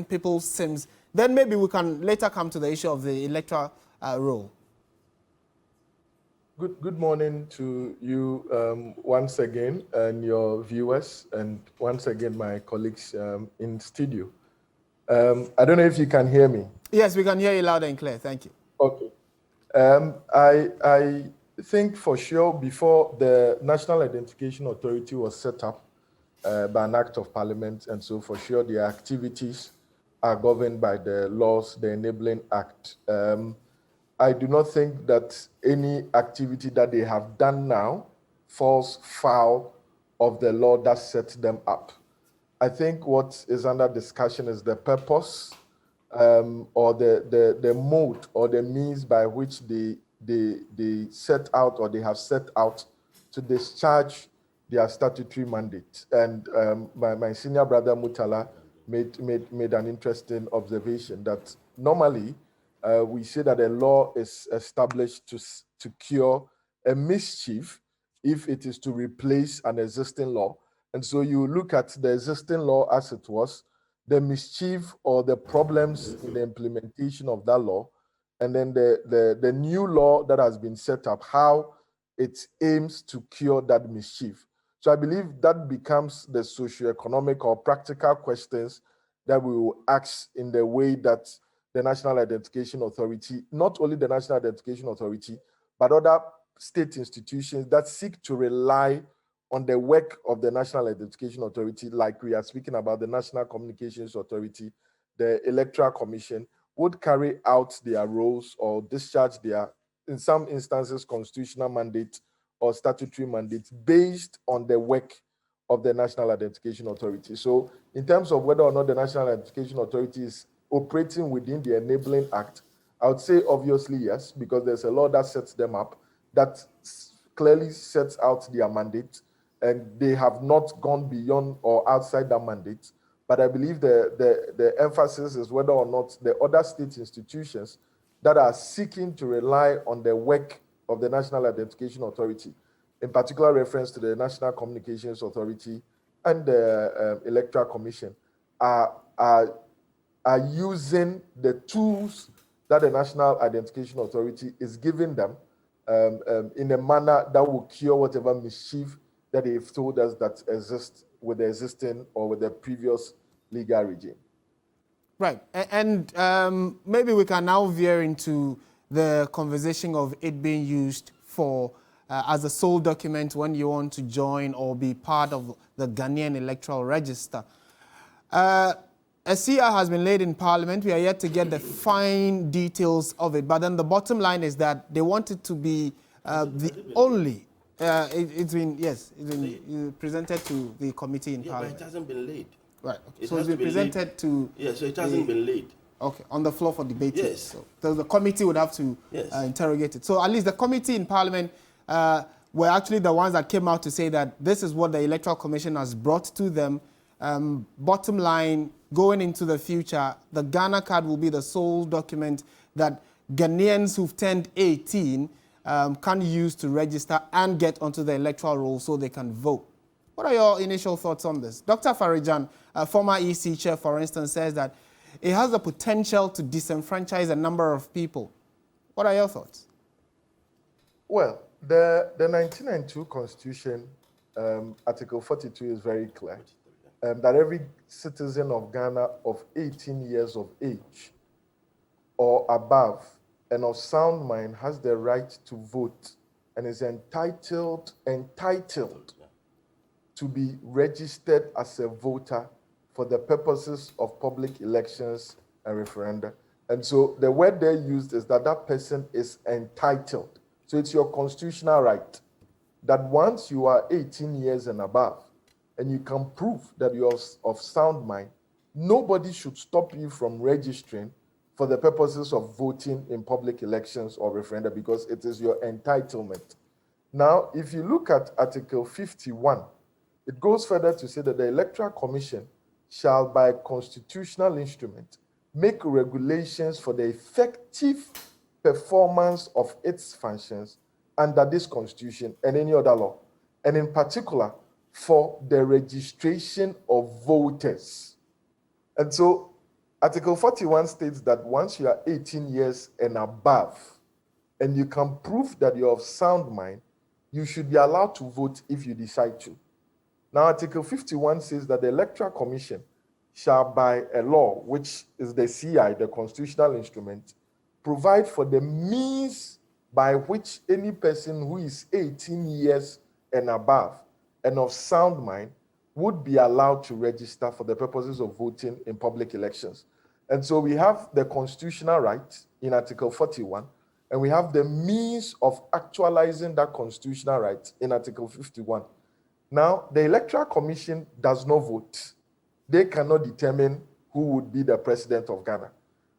[SPEAKER 1] people's SIMs? Then maybe we can later come to the issue of the electoral roll.
[SPEAKER 4] Good morning to you once again and your viewers, and once again my colleagues in studio. I don't know if you can hear me.
[SPEAKER 1] Yes, we can hear you loud and clear. Thank you.
[SPEAKER 4] Okay. I think for sure before the National Identification Authority was set up by an act of parliament, and so for sure their activities are governed by the laws, the Enabling Act. I do not think that any activity that they have done now falls foul of the law that sets them up. I think what is under discussion is the purpose or the mode or the means by which they set out or they have set out to discharge their statutory mandate. And my senior brother Mutala made an interesting observation that normally we say that a law is established to cure a mischief if it is to replace an existing law. And so you look at the existing law as it was, the mischief or the problems in the implementation of that law, and then the new law that has been set up, how it aims to cure that mischief. So I believe that becomes the socio-economic or practical questions that we will ask in the way that the National Identification Authority, not only the National Identification Authority, but other state institutions that seek to rely on the work of the National Identification Authority, like we are speaking about the National Communications Authority, the Electoral Commission, would carry out their roles or discharge their, in some instances, constitutional mandate or statutory mandate based on the work of the National Identification Authority. So in terms of whether or not the National Identification Authority is operating within the Enabling Act, I would say obviously yes, because there's a law that sets them up that clearly sets out their mandate, and they have not gone beyond or outside that mandate. But I believe the emphasis is whether or not the other state institutions that are seeking to rely on the work of the National Identification Authority, in particular reference to the National Communications Authority and the Electoral Commission, are using the tools that the National Identification Authority is giving them in a manner that will cure whatever mischief that they've told us that exists with the existing or with the previous legal regime.
[SPEAKER 1] Right, and maybe we can now veer into the conversation of it being used for as a sole document when you want to join or be part of the Ghanaian Electoral Register. A CR has been laid in Parliament. We are yet to get the fine details of it. But then the bottom line is that they want it to be the only. It's been presented to the committee in Parliament.
[SPEAKER 3] But it hasn't been laid.
[SPEAKER 1] Right. Okay. So it's been presented to.
[SPEAKER 3] Yeah, so it hasn't been laid.
[SPEAKER 1] Okay, on the floor for debate.
[SPEAKER 3] Yes.
[SPEAKER 1] So the committee would have to interrogate it. So at least the committee in Parliament were actually the ones that came out to say that this is what the Electoral Commission has brought to them. Bottom line, going into the future, the Ghana card will be the sole document that Ghanaians who've turned 18 can use to register and get onto the electoral roll so they can vote. What are your initial thoughts on this? Dr. Farijan, former EC chair, for instance, says that it has the potential to disenfranchise a number of people. What are your thoughts?
[SPEAKER 4] Well, the 1992 Constitution, Article 42 is very clear. That every citizen of Ghana of 18 years of age or above and of sound mind has the right to vote and is entitled to be registered as a voter for the purposes of public elections and referenda. And so the word they used is that that person is entitled. So it's your constitutional right that once you are 18 years and above, and you can prove that you're of sound mind, nobody should stop you from registering for the purposes of voting in public elections or referenda, because it is your entitlement. Now, if you look at Article 51, it goes further to say that the Electoral Commission shall, by constitutional instrument, make regulations for the effective performance of its functions under this Constitution and any other law, and in particular, for the registration of voters. And so, Article 41 states that once you are 18 years and above, and you can prove that you're of sound mind, you should be allowed to vote if you decide to. Now, Article 51 says that the Electoral Commission shall, by a law, which is the CI, the constitutional instrument, provide for the means by which any person who is 18 years and above and of sound mind would be allowed to register for the purposes of voting in public elections. And so we have the constitutional right in Article 41, and we have the means of actualizing that constitutional right in Article 51. Now, the Electoral Commission does not vote. They cannot determine who would be the president of Ghana.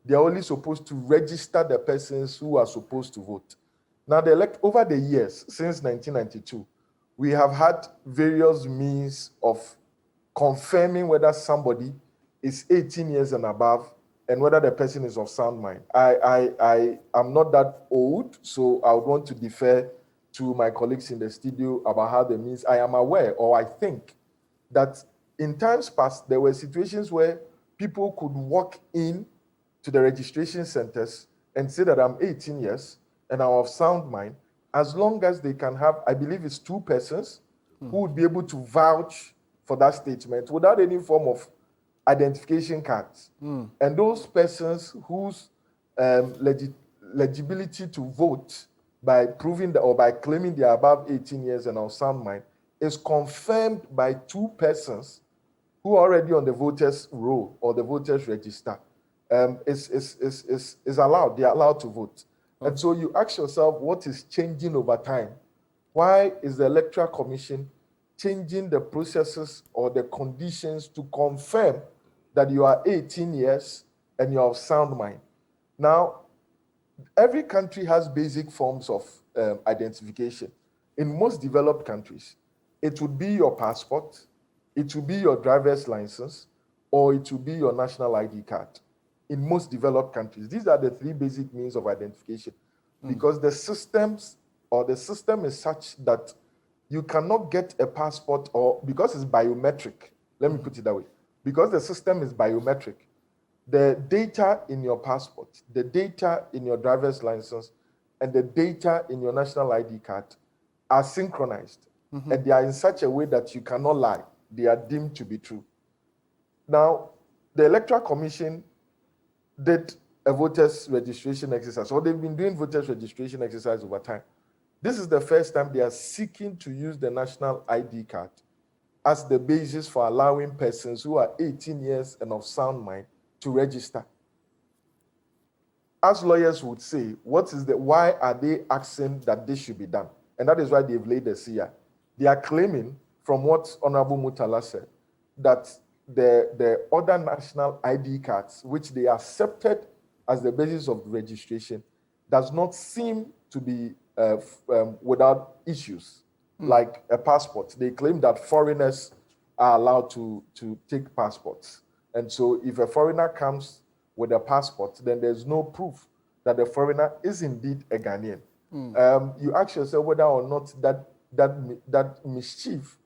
[SPEAKER 4] They are only supposed to register the persons who are supposed to vote. Now, over the years, since 1992, we have had various means of confirming whether somebody is 18 years and above and whether the person is of sound mind. I am not that old, so I would want to defer to my colleagues in the studio about how the means. I am aware, or I think, that in times past, there were situations where people could walk in to the registration centers and say that I'm 18 years and I'm of sound mind, as long as they can have, I believe it's 2 persons who would be able to vouch for that statement without any form of identification cards. And those persons whose legibility to vote by proving that, or by claiming they are above 18 years and of sound mind, is confirmed by 2 persons who are already on the voters roll or the voters register, is allowed. They are allowed to vote. And so you ask yourself, what is changing over time? Why is the Electoral Commission changing the processes or the conditions to confirm that you are 18 years and you are of sound mind? Now, every country has basic forms of identification. In most developed countries, it would be your passport, it would be your driver's license, or it would be your national ID card. In most developed countries, these are the 3 basic means of identification, because the system is such that you cannot get a passport, or because it's biometric, let me put it that way, because the system is biometric, the data in your passport, the data in your driver's license, and the data in your national ID card are synchronized, and they are in such a way that you cannot lie. They are deemed to be true. Now, the Electoral Commission did a voters registration exercise, or they've been doing voters registration exercise over time. This is the first time they are seeking to use the national ID card as the basis for allowing persons who are 18 years and of sound mind to register. As lawyers would say, why are they asking that this should be done? And that is why they've laid the CI. They are claiming, from what Honorable Mutala said, that the other national ID cards, which they accepted as the basis of registration, does not seem to be without issues, like a passport. They claim that foreigners are allowed to take passports. And so if a foreigner comes with a passport, then there's no proof that the foreigner is indeed a Ghanaian. You ask yourself whether or not that mischief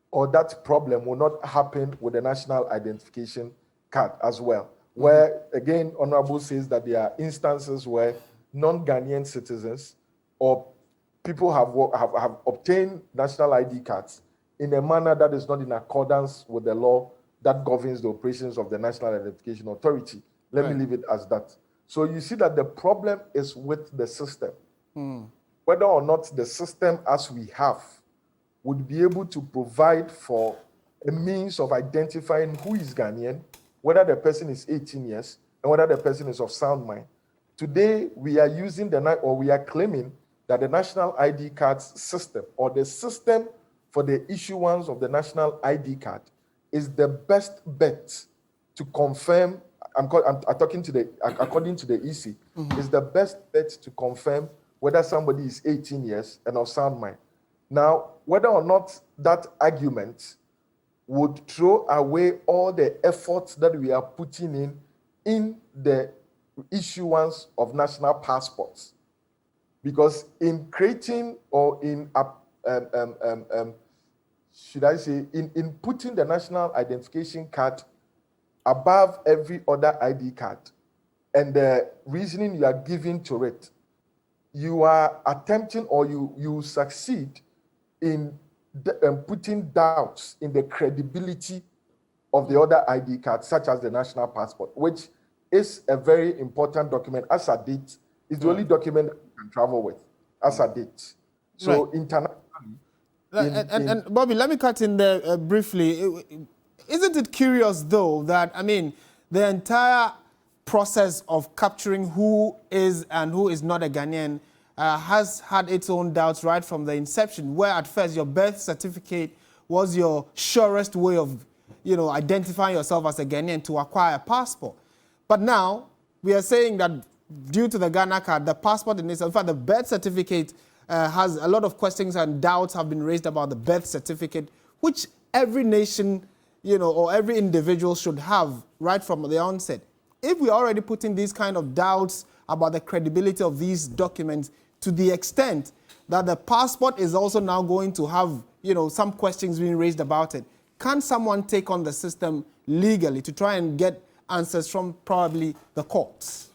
[SPEAKER 4] or that problem will not happen with the national identification card as well, where, again, Honorable says that there are instances where non-Ghanaian citizens or people have obtained national ID cards in a manner that is not in accordance with the law that governs the operations of the National Identification Authority. Let me leave it as that. So you see that the problem is with the system. Whether or not the system as we have would be able to provide for a means of identifying who is Ghanaian, whether the person is 18 years, and whether the person is of sound mind. Today, we are using we are claiming that the national ID card system, or the system for the issuance of the national ID card, is the best bet to confirm. I'm talking to according to the EC, is the best bet to confirm whether somebody is 18 years and of sound mind. Now, whether or not that argument would throw away all the efforts that we are putting in the issuance of national passports, because in creating or in should I say in putting the national identification card above every other ID card, and the reasoning you are giving to it, you are attempting, or you succeed in putting doubts in the credibility of the other ID cards, such as the national passport, which is a very important document. As a date, it's the only document that you can travel with, as a date. So internationally.
[SPEAKER 1] And Bobby, let me cut in there briefly. Isn't it curious, though, that, I mean, the entire process of capturing who is and who is not a Ghanaian has had its own doubts right from the inception, where at first your birth certificate was your surest way of, identifying yourself as a Ghanaian to acquire a passport. But now we are saying that due to the Ghana card, the passport in itself, in fact, the birth certificate has a lot of questions and doubts have been raised about the birth certificate, which every nation, or every individual should have right from the onset. If we're already putting these kind of doubts about the credibility of these documents to the extent that the passport is also now going to have, some questions being raised about it, can someone take on the system legally to try and get answers from probably the courts?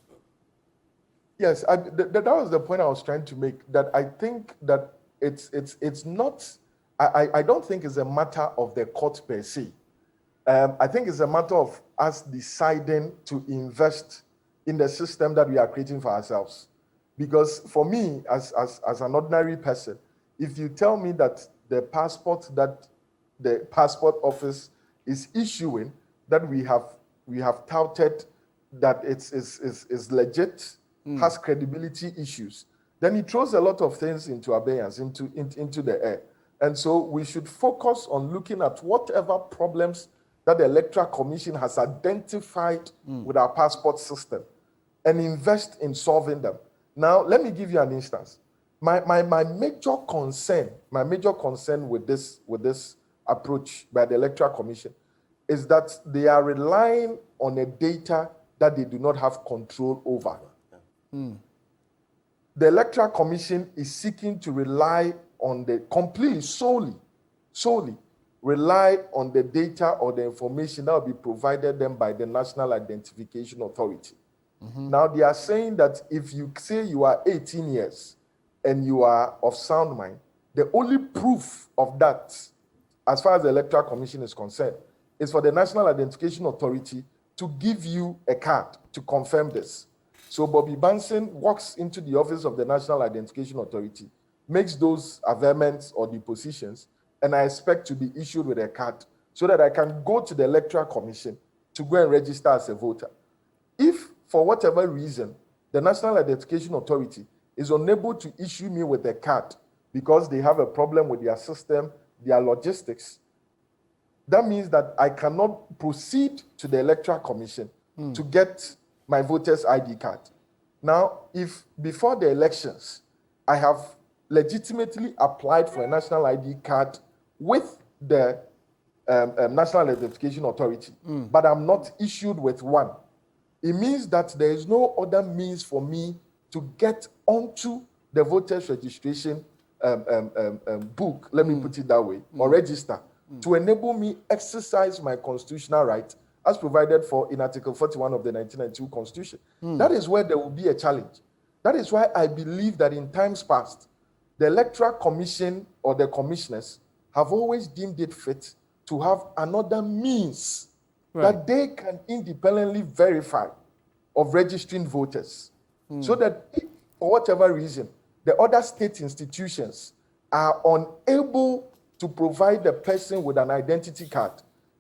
[SPEAKER 4] Yes, that was the point I was trying to make, that I think that it's not, I don't think it's a matter of the court per se. I think it's a matter of us deciding to invest in the system that we are creating for ourselves. Because for me, as an ordinary person, if you tell me that the passport that the passport office is issuing, that we have touted that is legit, has credibility issues, then it throws a lot of things into abeyance, into the air. And so we should focus on looking at whatever problems that the Electoral Commission has identified with our passport system and invest in solving them. Now, let me give you an instance. My major concern with this approach by the Electoral Commission is that they are relying on a data that they do not have control over. The Electoral Commission is seeking to rely on the solely rely on the data or the information that will be provided them by the National Identification Authority. Now, they are saying that if you say you are 18 years and you are of sound mind, the only proof of that, as far as the Electoral Commission is concerned, is for the National Identification Authority to give you a card to confirm this. So Bobby Banson walks into the office of the National Identification Authority, makes those averments or depositions, and I expect to be issued with a card so that I can go to the Electoral Commission to go and register as a voter. If, for whatever reason, the National Identification Authority is unable to issue me with a card because they have a problem with their system, their logistics, that means that I cannot proceed to the Electoral Commission to get my voter's ID card. Now, if before the elections, I have legitimately applied for a national ID card with the National Identification Authority, but I'm not issued with one, it means that there is no other means for me to get onto the voters registration book, let me put it that way, or register, to enable me exercise my constitutional right as provided for in Article 41 of the 1992 Constitution. That is where there will be a challenge. That is why I believe that in times past, the Electoral Commission or the commissioners have always deemed it fit to have another means that they can independently verify of registering voters. So that if, for whatever reason, the other state institutions are unable to provide the person with an identity card,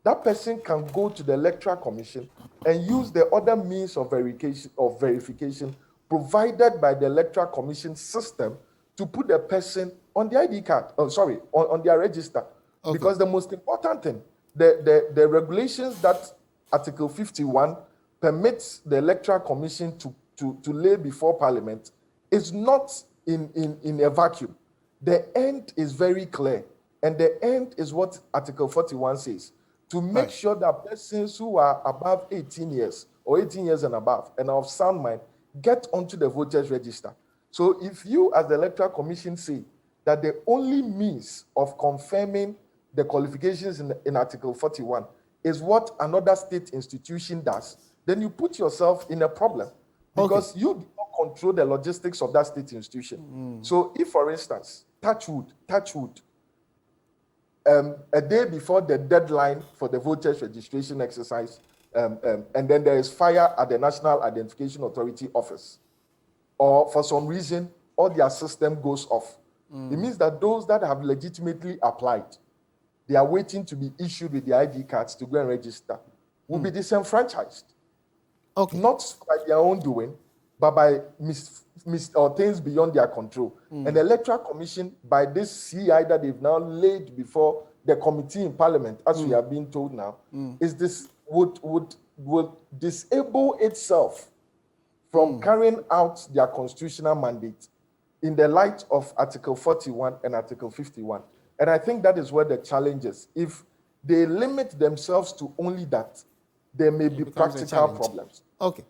[SPEAKER 4] that person can go to the Electoral Commission and use the other means of verification provided by the Electoral Commission system to put the person on the ID card, on their register. Okay. Because the most important thing, the regulations that Article 51 permits the Electoral Commission to lay before Parliament is not in a vacuum. The end is very clear, and the end is what Article 41 says, to make sure that persons who are above 18 years or 18 years and above and are of sound mind get onto the voters register. So if you as the Electoral Commission say that the only means of confirming the qualifications in Article 41 is what another state institution does, then you put yourself in a problem because you do not control the logistics of that state institution. So if, for instance, touch wood, a day before the deadline for the voters registration exercise, and then there is fire at the National Identification Authority office, or for some reason, all their system goes off. It means that those that have legitimately applied, they are waiting to be issued with the ID cards to go and register, will be disenfranchised. Okay. Not by their own doing, but by or things beyond their control. And the Electoral Commission, by this CI that they've now laid before the committee in Parliament, as we have been told now, is this would disable itself from carrying out their constitutional mandate in the light of Article 41 and Article 51. And I think that is where the challenge is. If they limit themselves to only that, there may be practical problems.
[SPEAKER 1] Okay.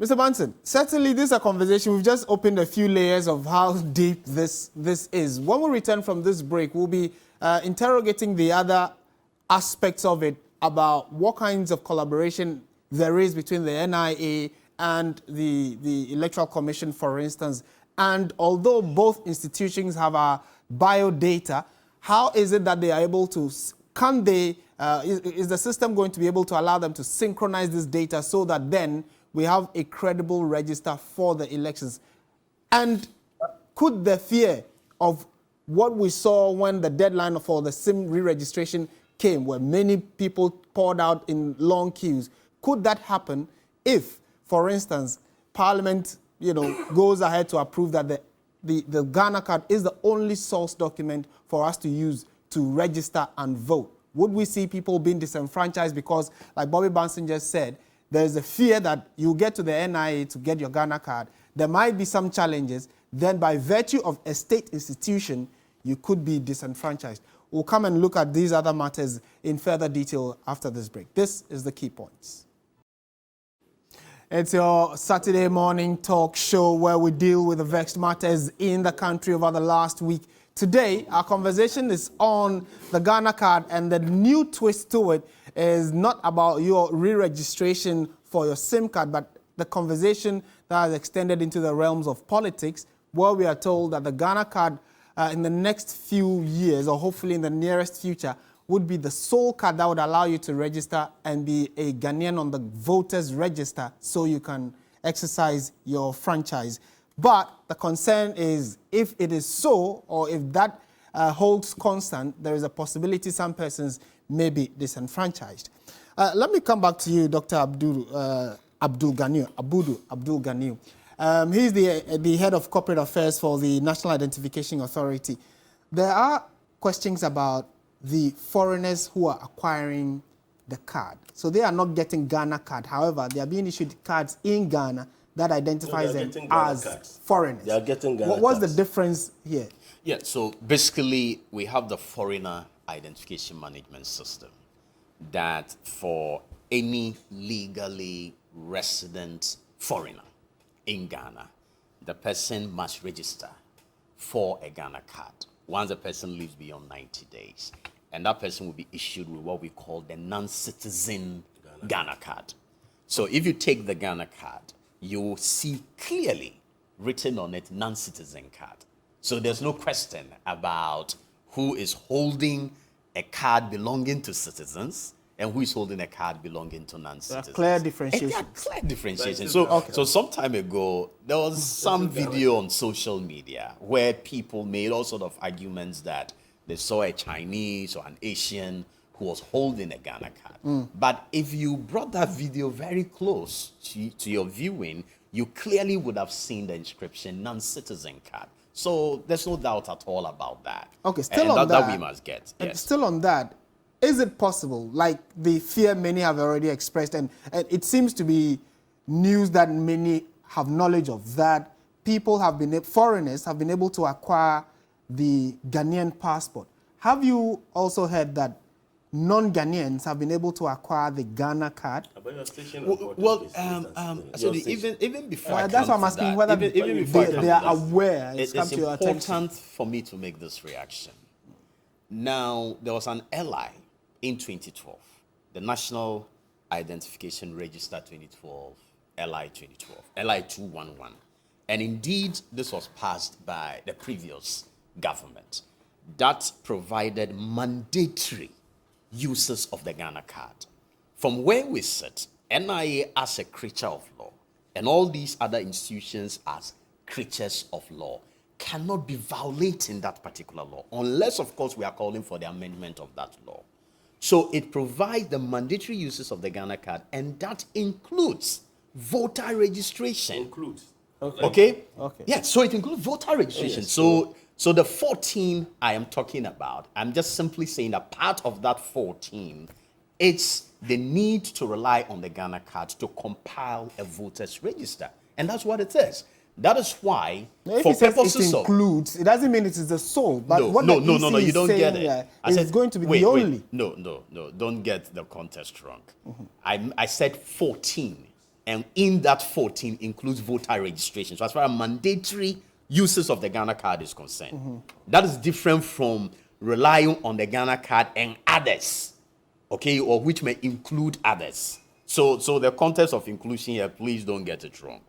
[SPEAKER 1] Mr. Banton, certainly this is a conversation. We've just opened a few layers of how deep this is. When we return from this break, we'll be interrogating the other aspects of it about what kinds of collaboration there is between the NIA and the Electoral Commission, for instance. And although both institutions have our bio data, how is it that they are able to, is the system going to be able to allow them to synchronize this data so that then we have a credible register for the elections? And could the fear of what we saw when the deadline for the SIM re-registration came, where many people poured out in long queues, could that happen if, for instance, Parliament, goes ahead to approve that the Ghana card is the only source document for us to use to register and vote? Would we see people being disenfranchised because, like Bobby Banton just said, there's a fear that you get to the NIA to get your Ghana card, there might be some challenges, then by virtue of a state institution, you could be disenfranchised. We'll come and look at these other matters in further detail after this break. This is the Key Points. It's your Saturday morning talk show where we deal with the vexed matters in the country over the last week. Today, our conversation is on the Ghana card, and the new twist to it is not about your re-registration for your SIM card, but the conversation that has extended into the realms of politics, where we are told that the Ghana card in the next few years, or hopefully in the nearest future, would be the sole card that would allow you to register and be a Ghanaian on the voters register so you can exercise your franchise. But the concern is if it is so, or if that holds constant, there is a possibility some persons may be disenfranchised. Let me come back to you, Dr. Abdul Ganiu. He's the head of corporate affairs for the National Identification Authority. There are questions about the foreigners who are acquiring the card. So they are not getting Ghana card. However, they are being issued cards in Ghana that identifies them as foreigners.
[SPEAKER 3] They are getting Ghana
[SPEAKER 1] What's
[SPEAKER 3] cards.
[SPEAKER 1] the difference here?
[SPEAKER 2] Yeah, so basically we have the Foreigner Identification Management System that for any legally resident foreigner in Ghana, the person must register for a Ghana card once the person lives beyond 90 days. And that person will be issued with what we call the non-citizen Ghana card. So if you take the Ghana card, you will see clearly written on it non-citizen card. So there's no question about who is holding a card belonging to citizens and who is holding a card belonging to non-citizens.
[SPEAKER 1] Clear differentiation.
[SPEAKER 2] There are clear differentiation. So some time ago, there was some video on social media where people made all sort of arguments that they saw a Chinese or an Asian who was holding a Ghana card. But if you brought that video very close to your viewing, you clearly would have seen the inscription non-citizen card. So there's no doubt at all about that.
[SPEAKER 1] Okay, still
[SPEAKER 2] and
[SPEAKER 1] on
[SPEAKER 2] that
[SPEAKER 1] that,
[SPEAKER 2] we must get.
[SPEAKER 1] and
[SPEAKER 2] Yes.
[SPEAKER 1] still on that, is it possible, like the fear many have already expressed, and it seems to be news that many have knowledge of, that people have been, foreigners have been able to acquire the Ghanaian passport. Have you also heard that non-Ghanaians have been able to acquire the Ghana card?
[SPEAKER 3] But your station
[SPEAKER 2] Well,
[SPEAKER 3] reported
[SPEAKER 2] so
[SPEAKER 3] your station.
[SPEAKER 2] even before I
[SPEAKER 1] That's
[SPEAKER 2] come
[SPEAKER 1] why I'm
[SPEAKER 2] to
[SPEAKER 1] asking
[SPEAKER 2] that,
[SPEAKER 1] whether
[SPEAKER 2] even before I come
[SPEAKER 1] they
[SPEAKER 2] to
[SPEAKER 1] are
[SPEAKER 2] that,
[SPEAKER 1] aware. It's come
[SPEAKER 2] it's
[SPEAKER 1] to your attention.
[SPEAKER 2] important for me to make this reaction. Now, there was an LI in 2012, the National Identification Register 2012, LI 2012, LI 211. And indeed, this was passed by the previous government that provided mandatory uses of the Ghana card. From where we sit, NIA as a creature of law and all these other institutions as creatures of law cannot be violating that particular law unless, of course, we are calling for the amendment of that law. So it provides the mandatory uses of the Ghana card, and that includes voter registration.
[SPEAKER 3] Includes.
[SPEAKER 2] Okay?
[SPEAKER 1] Okay.
[SPEAKER 2] Yeah, so it includes voter registration.
[SPEAKER 3] yes,
[SPEAKER 2] So the 14 I am talking about, I'm just simply saying that part of that 14, it's the need to rely on the Ghana card to compile a voters register. And that's what it is. That is why,
[SPEAKER 1] Now, if
[SPEAKER 2] for
[SPEAKER 1] it says
[SPEAKER 2] purposes
[SPEAKER 1] it
[SPEAKER 2] of...
[SPEAKER 1] includes, it doesn't mean it is the sole. But what
[SPEAKER 2] no,
[SPEAKER 1] the
[SPEAKER 2] no, no, no,
[SPEAKER 1] EC
[SPEAKER 2] you
[SPEAKER 1] is
[SPEAKER 2] don't get
[SPEAKER 1] saying,
[SPEAKER 2] it.
[SPEAKER 1] it's going to be the only.
[SPEAKER 2] No, don't get the context wrong. I said 14, and in that 14 includes voter registration. So as far as mandatory uses of the Ghana card is concerned, that is different from relying on the Ghana card and others, okay, or which may include others. So the context of inclusion here, please don't get it wrong.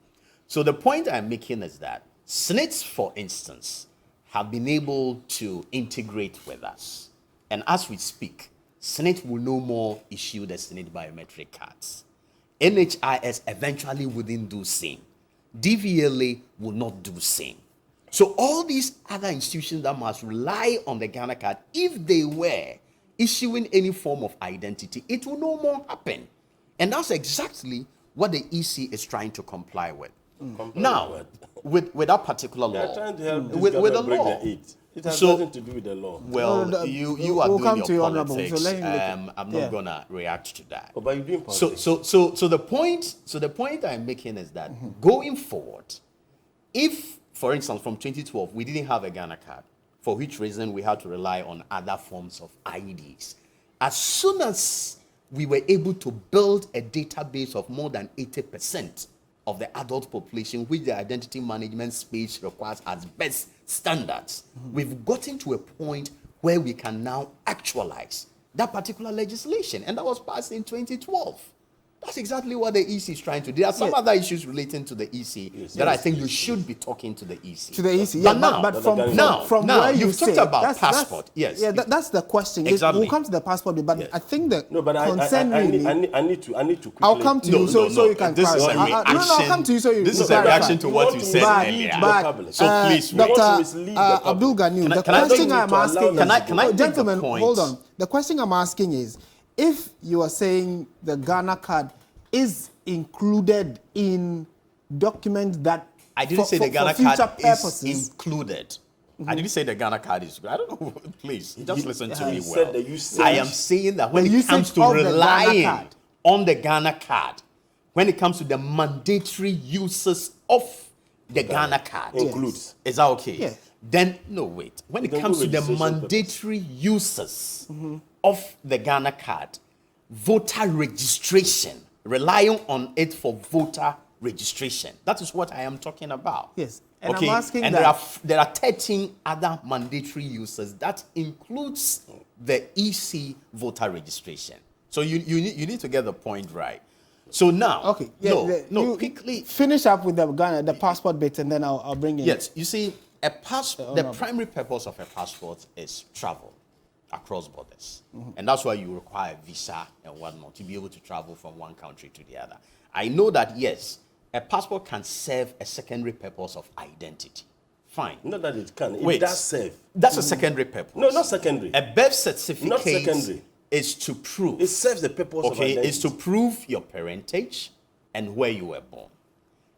[SPEAKER 2] So the point I'm making is that SNITs, for instance, have been able to integrate with us. And as we speak, SNIT will no more issue the SNIT biometric cards. NHIS eventually wouldn't do same. DVLA will not do same. So all these other institutions that must rely on the Ghana card, if they were issuing any form of identity, it will no more happen. And that's exactly what the EC is trying to comply with. Now, with that particular
[SPEAKER 3] They are
[SPEAKER 2] law,
[SPEAKER 3] trying to help this
[SPEAKER 2] with the
[SPEAKER 3] government break
[SPEAKER 2] law,
[SPEAKER 3] the eight. It has
[SPEAKER 2] So-
[SPEAKER 3] nothing to do with the law.
[SPEAKER 2] well,
[SPEAKER 1] No,
[SPEAKER 2] you are
[SPEAKER 1] we'll
[SPEAKER 2] doing
[SPEAKER 1] come
[SPEAKER 2] your
[SPEAKER 1] to you, Honorable, so
[SPEAKER 2] politics.
[SPEAKER 1] let him make it.
[SPEAKER 2] I'm
[SPEAKER 1] Yeah.
[SPEAKER 2] not gonna react to that.
[SPEAKER 3] Oh, but you're doing
[SPEAKER 2] So,
[SPEAKER 3] politics.
[SPEAKER 2] so the point I'm making is that going forward, if, for instance, from 2012 we didn't have a Ghana card, for which reason we had to rely on other forms of IDs, as soon as we were able to build a database of more than 80% of the adult population, which the identity management space requires as best standards, we've gotten to a point where we can now actualize that particular legislation, and that was passed in 2012. That's exactly what the EC is trying to do. There are some
[SPEAKER 1] Yeah.
[SPEAKER 2] other issues relating to the EC that I think you should be talking to the EC.
[SPEAKER 1] To the EC,
[SPEAKER 2] But
[SPEAKER 1] yeah,
[SPEAKER 2] now,
[SPEAKER 1] but from
[SPEAKER 2] now,
[SPEAKER 1] where you
[SPEAKER 2] you've talked
[SPEAKER 1] say,
[SPEAKER 2] about passport. Yes.
[SPEAKER 1] Yeah, that's the question.
[SPEAKER 2] Exactly.
[SPEAKER 1] We'll come to the passport, but
[SPEAKER 2] Yes.
[SPEAKER 1] I think the
[SPEAKER 3] No, but
[SPEAKER 1] concern
[SPEAKER 3] I
[SPEAKER 1] really.
[SPEAKER 3] need to quickly.
[SPEAKER 1] I'll come to you so you can
[SPEAKER 2] This is a
[SPEAKER 1] clarify.
[SPEAKER 2] reaction.
[SPEAKER 1] No, I'll come to you so you
[SPEAKER 2] This is a
[SPEAKER 1] clarify.
[SPEAKER 2] reaction to what you said
[SPEAKER 1] But-
[SPEAKER 2] earlier.
[SPEAKER 1] but,
[SPEAKER 2] So please,
[SPEAKER 3] we want to
[SPEAKER 1] Dr.
[SPEAKER 3] mislead the public.
[SPEAKER 1] Abdul Ganiu, the
[SPEAKER 2] can I
[SPEAKER 1] question
[SPEAKER 3] beg you
[SPEAKER 1] I'm
[SPEAKER 3] to allow
[SPEAKER 1] asking,
[SPEAKER 3] them
[SPEAKER 2] Can I make the
[SPEAKER 1] gentlemen,
[SPEAKER 2] point?
[SPEAKER 1] hold on. The question I'm asking is, if you are saying the Ghana card is included in documents that
[SPEAKER 2] I didn't say the Ghana
[SPEAKER 1] future
[SPEAKER 2] card
[SPEAKER 1] purposes,
[SPEAKER 2] is included. I didn't say the Ghana card is. I don't know. Please, just listen to me
[SPEAKER 3] you
[SPEAKER 2] well.
[SPEAKER 3] said the usage.
[SPEAKER 2] I am saying that when
[SPEAKER 1] The
[SPEAKER 2] it comes
[SPEAKER 1] usage
[SPEAKER 2] to
[SPEAKER 1] of the Ghana
[SPEAKER 2] relying
[SPEAKER 1] card.
[SPEAKER 2] on the Ghana card, when it comes to the mandatory uses of the Ghana card,
[SPEAKER 3] Includes.
[SPEAKER 2] is that okay?
[SPEAKER 1] Yeah.
[SPEAKER 2] Then no, wait. When it
[SPEAKER 3] Then
[SPEAKER 2] comes
[SPEAKER 3] go
[SPEAKER 2] to the
[SPEAKER 3] registration
[SPEAKER 2] mandatory uses of the Ghana card, voter registration, relying on it for voter registration. That is what I am talking about.
[SPEAKER 1] Yes. And
[SPEAKER 2] okay.
[SPEAKER 1] I'm asking
[SPEAKER 2] and
[SPEAKER 1] that-
[SPEAKER 2] there are 13 other mandatory uses that includes the EC voter registration. So you need to get the point right. So now,
[SPEAKER 1] okay, yeah, you
[SPEAKER 2] quickly.
[SPEAKER 1] finish up with the Ghana, the passport bit, and then I'll bring in.
[SPEAKER 2] Yes, you see, the primary purpose of a passport is travel across borders. And that's why you require a visa and whatnot to be able to travel from one country to the other. I know that, yes, a passport can serve a secondary purpose of identity. Fine.
[SPEAKER 3] Not that it can. It
[SPEAKER 2] Wait.
[SPEAKER 3] does serve.
[SPEAKER 2] That's a secondary purpose.
[SPEAKER 3] No, not secondary.
[SPEAKER 2] A birth certificate
[SPEAKER 3] Not secondary.
[SPEAKER 2] is to prove.
[SPEAKER 3] It serves the purpose of
[SPEAKER 2] Okay,
[SPEAKER 3] identity.
[SPEAKER 2] is to prove your parentage and where you were born.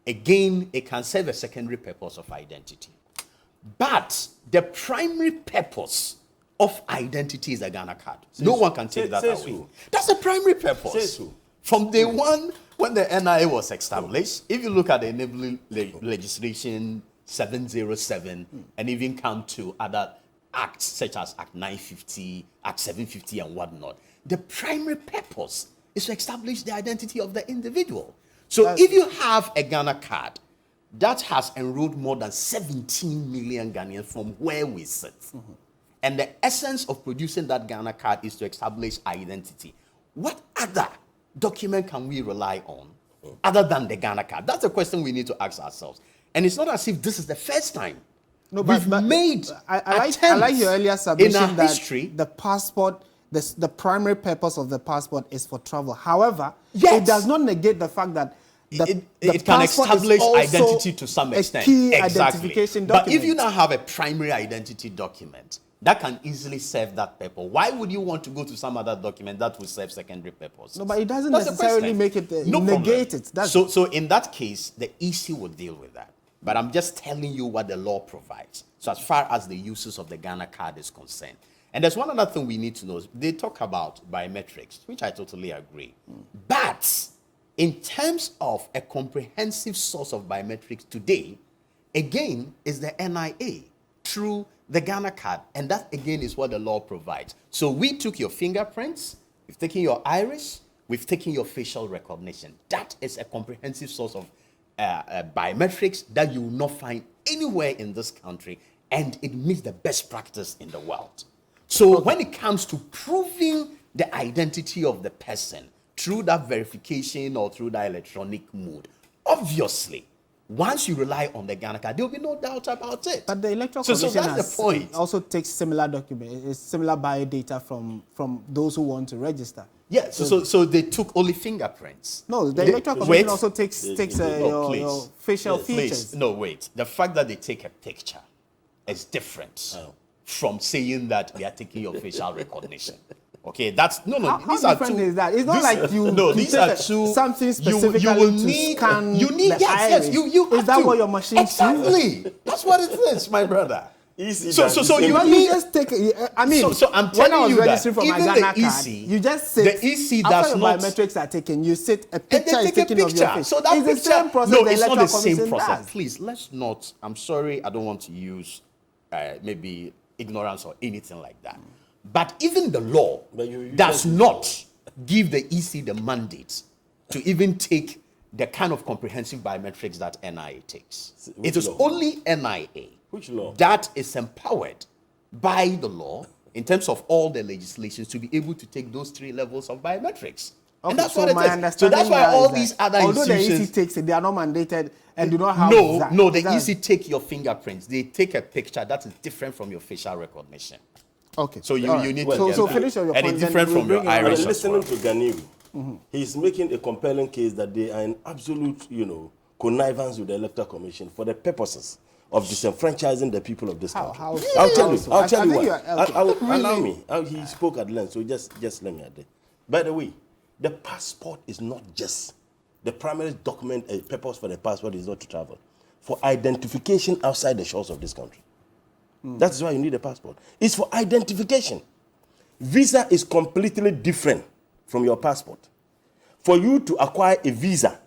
[SPEAKER 2] Again, it can serve a secondary purpose of identity. But the primary purpose of identity is a Ghana card. No one can take that
[SPEAKER 3] says
[SPEAKER 2] away.
[SPEAKER 3] who?
[SPEAKER 2] That's the primary purpose.
[SPEAKER 3] Says who?
[SPEAKER 2] From day one, when the NIA was established, if you look at the enabling legislation 707 and even come to other acts such as Act 950, Act 750 and whatnot, the primary purpose is to establish the identity of the individual. So if you have a Ghana card that has enrolled more than 17 million Ghanaians from where we sit, and the essence of producing that Ghana card is to establish identity, what other document can we rely on other than the Ghana card? That's a question we need to ask ourselves. And it's not as if this is the first time.
[SPEAKER 1] No,
[SPEAKER 2] We've made
[SPEAKER 1] I like your earlier submission
[SPEAKER 2] in our
[SPEAKER 1] that
[SPEAKER 2] history.
[SPEAKER 1] the passport, the primary purpose of the passport is for travel. However,
[SPEAKER 2] Yes.
[SPEAKER 1] it does not negate the fact that the
[SPEAKER 2] it can
[SPEAKER 1] passport is
[SPEAKER 2] establish
[SPEAKER 1] also
[SPEAKER 2] identity to some extent.
[SPEAKER 1] A key
[SPEAKER 2] Exactly.
[SPEAKER 1] identification
[SPEAKER 2] But
[SPEAKER 1] document.
[SPEAKER 2] if you now have a primary identity document, that can easily serve that purpose. Why would you want to go to some other document that will serve secondary purpose?
[SPEAKER 1] No, but it doesn't
[SPEAKER 2] That's the
[SPEAKER 1] necessarily
[SPEAKER 2] question.
[SPEAKER 1] make it
[SPEAKER 2] No problem.
[SPEAKER 1] negate it. That's
[SPEAKER 2] So in that case, the EC will deal with that. But I'm just telling you what the law provides. So as far as the uses of the Ghana card is concerned. And there's one other thing we need to know. They talk about biometrics, which I totally agree. But in terms of a comprehensive source of biometrics today, again, is the NIA through the Ghana card. And that, again, is what the law provides. So we took your fingerprints, we've taken your iris, we've taken your facial recognition. That is a comprehensive source of biometrics that you will not find anywhere in this country, and it meets the best practice in the world. So when it comes to proving the identity of the person through that verification or through that electronic mode, obviously, once you rely on the Ghana card, there will be no doubt about it.
[SPEAKER 1] But the Electoral
[SPEAKER 2] So
[SPEAKER 1] Commission
[SPEAKER 2] that's the point.
[SPEAKER 1] also takes similar documents, similar biodata from those who want to register.
[SPEAKER 2] Yeah, so they took only fingerprints.
[SPEAKER 1] No, the
[SPEAKER 2] They-
[SPEAKER 1] Electoral Commission
[SPEAKER 2] wait.
[SPEAKER 1] also takes
[SPEAKER 2] Oh, please.
[SPEAKER 1] your facial
[SPEAKER 2] Please.
[SPEAKER 1] features.
[SPEAKER 2] No, wait. The fact that they take a picture is different from saying that they are taking your facial recognition. Okay, that's no.
[SPEAKER 1] How
[SPEAKER 2] These are
[SPEAKER 1] different
[SPEAKER 2] two.
[SPEAKER 1] is that? It's not like you.
[SPEAKER 2] No,
[SPEAKER 1] you
[SPEAKER 2] these
[SPEAKER 1] take
[SPEAKER 2] are two.
[SPEAKER 1] something specifically
[SPEAKER 2] you will
[SPEAKER 1] to
[SPEAKER 2] need.
[SPEAKER 1] scan
[SPEAKER 2] You need.
[SPEAKER 1] the
[SPEAKER 2] Yes,
[SPEAKER 1] iris.
[SPEAKER 2] you
[SPEAKER 1] Is
[SPEAKER 2] have
[SPEAKER 1] that
[SPEAKER 2] to.
[SPEAKER 1] what your machine
[SPEAKER 2] Exactly. That's what it is, my brother.
[SPEAKER 3] Easy
[SPEAKER 2] So
[SPEAKER 3] than
[SPEAKER 2] you
[SPEAKER 1] But
[SPEAKER 2] need-
[SPEAKER 1] you just take. I mean,
[SPEAKER 2] So I'm
[SPEAKER 1] when I
[SPEAKER 2] telling
[SPEAKER 1] was
[SPEAKER 2] you that
[SPEAKER 1] registering for my
[SPEAKER 2] even
[SPEAKER 1] Ghana
[SPEAKER 2] the
[SPEAKER 1] card,
[SPEAKER 2] EC
[SPEAKER 1] you just sit.
[SPEAKER 2] the EC
[SPEAKER 1] after
[SPEAKER 2] does
[SPEAKER 1] your
[SPEAKER 2] not-
[SPEAKER 1] biometrics are taken, you sit. A
[SPEAKER 2] And they
[SPEAKER 1] picture is
[SPEAKER 2] take a
[SPEAKER 1] taken of your
[SPEAKER 2] picture.
[SPEAKER 1] face.
[SPEAKER 2] So that
[SPEAKER 1] it's
[SPEAKER 2] picture,
[SPEAKER 1] the same process.
[SPEAKER 2] no,
[SPEAKER 1] the
[SPEAKER 2] it's not the
[SPEAKER 1] Electoral
[SPEAKER 2] same
[SPEAKER 1] Commission
[SPEAKER 2] process.
[SPEAKER 1] does.
[SPEAKER 2] Please, let's not. I'm sorry, I don't want to use maybe ignorance or anything like that. But even the law
[SPEAKER 3] But you
[SPEAKER 2] does
[SPEAKER 3] just-
[SPEAKER 2] not give the EC the mandate to even take the kind of comprehensive biometrics that NIA takes.
[SPEAKER 3] Which
[SPEAKER 2] It is
[SPEAKER 3] law?
[SPEAKER 2] only NIA
[SPEAKER 3] Which law?
[SPEAKER 2] that is empowered by the law in terms of all the legislations to be able to take those 3 levels of biometrics.
[SPEAKER 1] Okay,
[SPEAKER 2] And that's
[SPEAKER 1] so
[SPEAKER 2] what it
[SPEAKER 1] my
[SPEAKER 2] is. So
[SPEAKER 1] understanding
[SPEAKER 2] that's why
[SPEAKER 1] now
[SPEAKER 2] all
[SPEAKER 1] is that
[SPEAKER 2] these other
[SPEAKER 1] although the
[SPEAKER 2] institutions
[SPEAKER 1] EC takes it, they are not mandated and do not have.
[SPEAKER 2] no,
[SPEAKER 1] that.
[SPEAKER 2] no, the
[SPEAKER 1] That-
[SPEAKER 2] EC take your fingerprints. They take a picture that is different from your facial recognition.
[SPEAKER 1] Okay.
[SPEAKER 2] So you,
[SPEAKER 1] All right.
[SPEAKER 2] you need
[SPEAKER 3] Well,
[SPEAKER 2] to
[SPEAKER 1] So
[SPEAKER 2] get
[SPEAKER 1] finish
[SPEAKER 2] that.
[SPEAKER 1] your
[SPEAKER 2] And
[SPEAKER 1] point,
[SPEAKER 2] it's
[SPEAKER 1] then
[SPEAKER 2] different
[SPEAKER 1] we'll
[SPEAKER 2] from your
[SPEAKER 1] bring in-
[SPEAKER 2] iris
[SPEAKER 3] But
[SPEAKER 2] as well.
[SPEAKER 3] listening to Ganiu, he's making a compelling case that they are in absolute, connivance with the Electoral Commission for the purposes of disenfranchising the people of this country.
[SPEAKER 1] how-
[SPEAKER 3] I'll tell
[SPEAKER 1] how
[SPEAKER 3] you.
[SPEAKER 1] so?
[SPEAKER 3] I'll
[SPEAKER 1] I
[SPEAKER 3] tell you
[SPEAKER 1] think
[SPEAKER 3] what.
[SPEAKER 1] you are- okay.
[SPEAKER 3] Allow me. He spoke at length, so just let me add it. By the way, the passport is not just the primary document. A purpose for the passport is not to travel, for identification outside the shores of this country. That is why you need a passport. It's for identification. Visa is completely different from your passport. For you to acquire a visa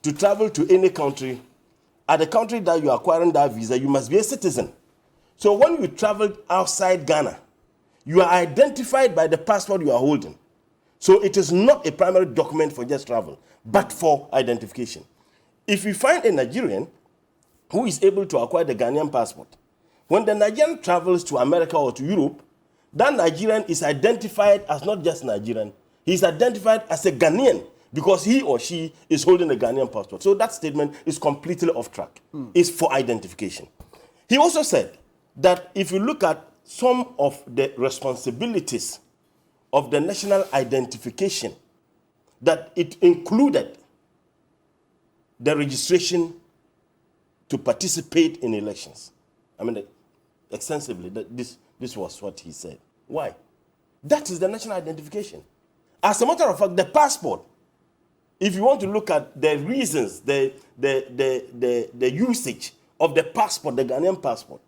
[SPEAKER 3] to travel to any country, at the country that you are acquiring that visa, you must be a citizen. So when you travel outside Ghana, you are identified by the passport you are holding. So it is not a primary document for just travel, but for identification. If you find a Nigerian who is able to acquire the Ghanaian passport, when the Nigerian travels to America or to Europe, that Nigerian is identified as not just Nigerian, he is identified as a Ghanaian because he or she is holding a Ghanaian passport. So that statement is completely off track. It's for identification. He also said that if you look at some of the responsibilities of the national identification, that it included the registration to participate in elections. I mean, extensively, that this was what he said. Why? That is the national identification. As a matter of fact, the passport, if you want to look at the reasons, the usage of the passport, the Ghanaian passport,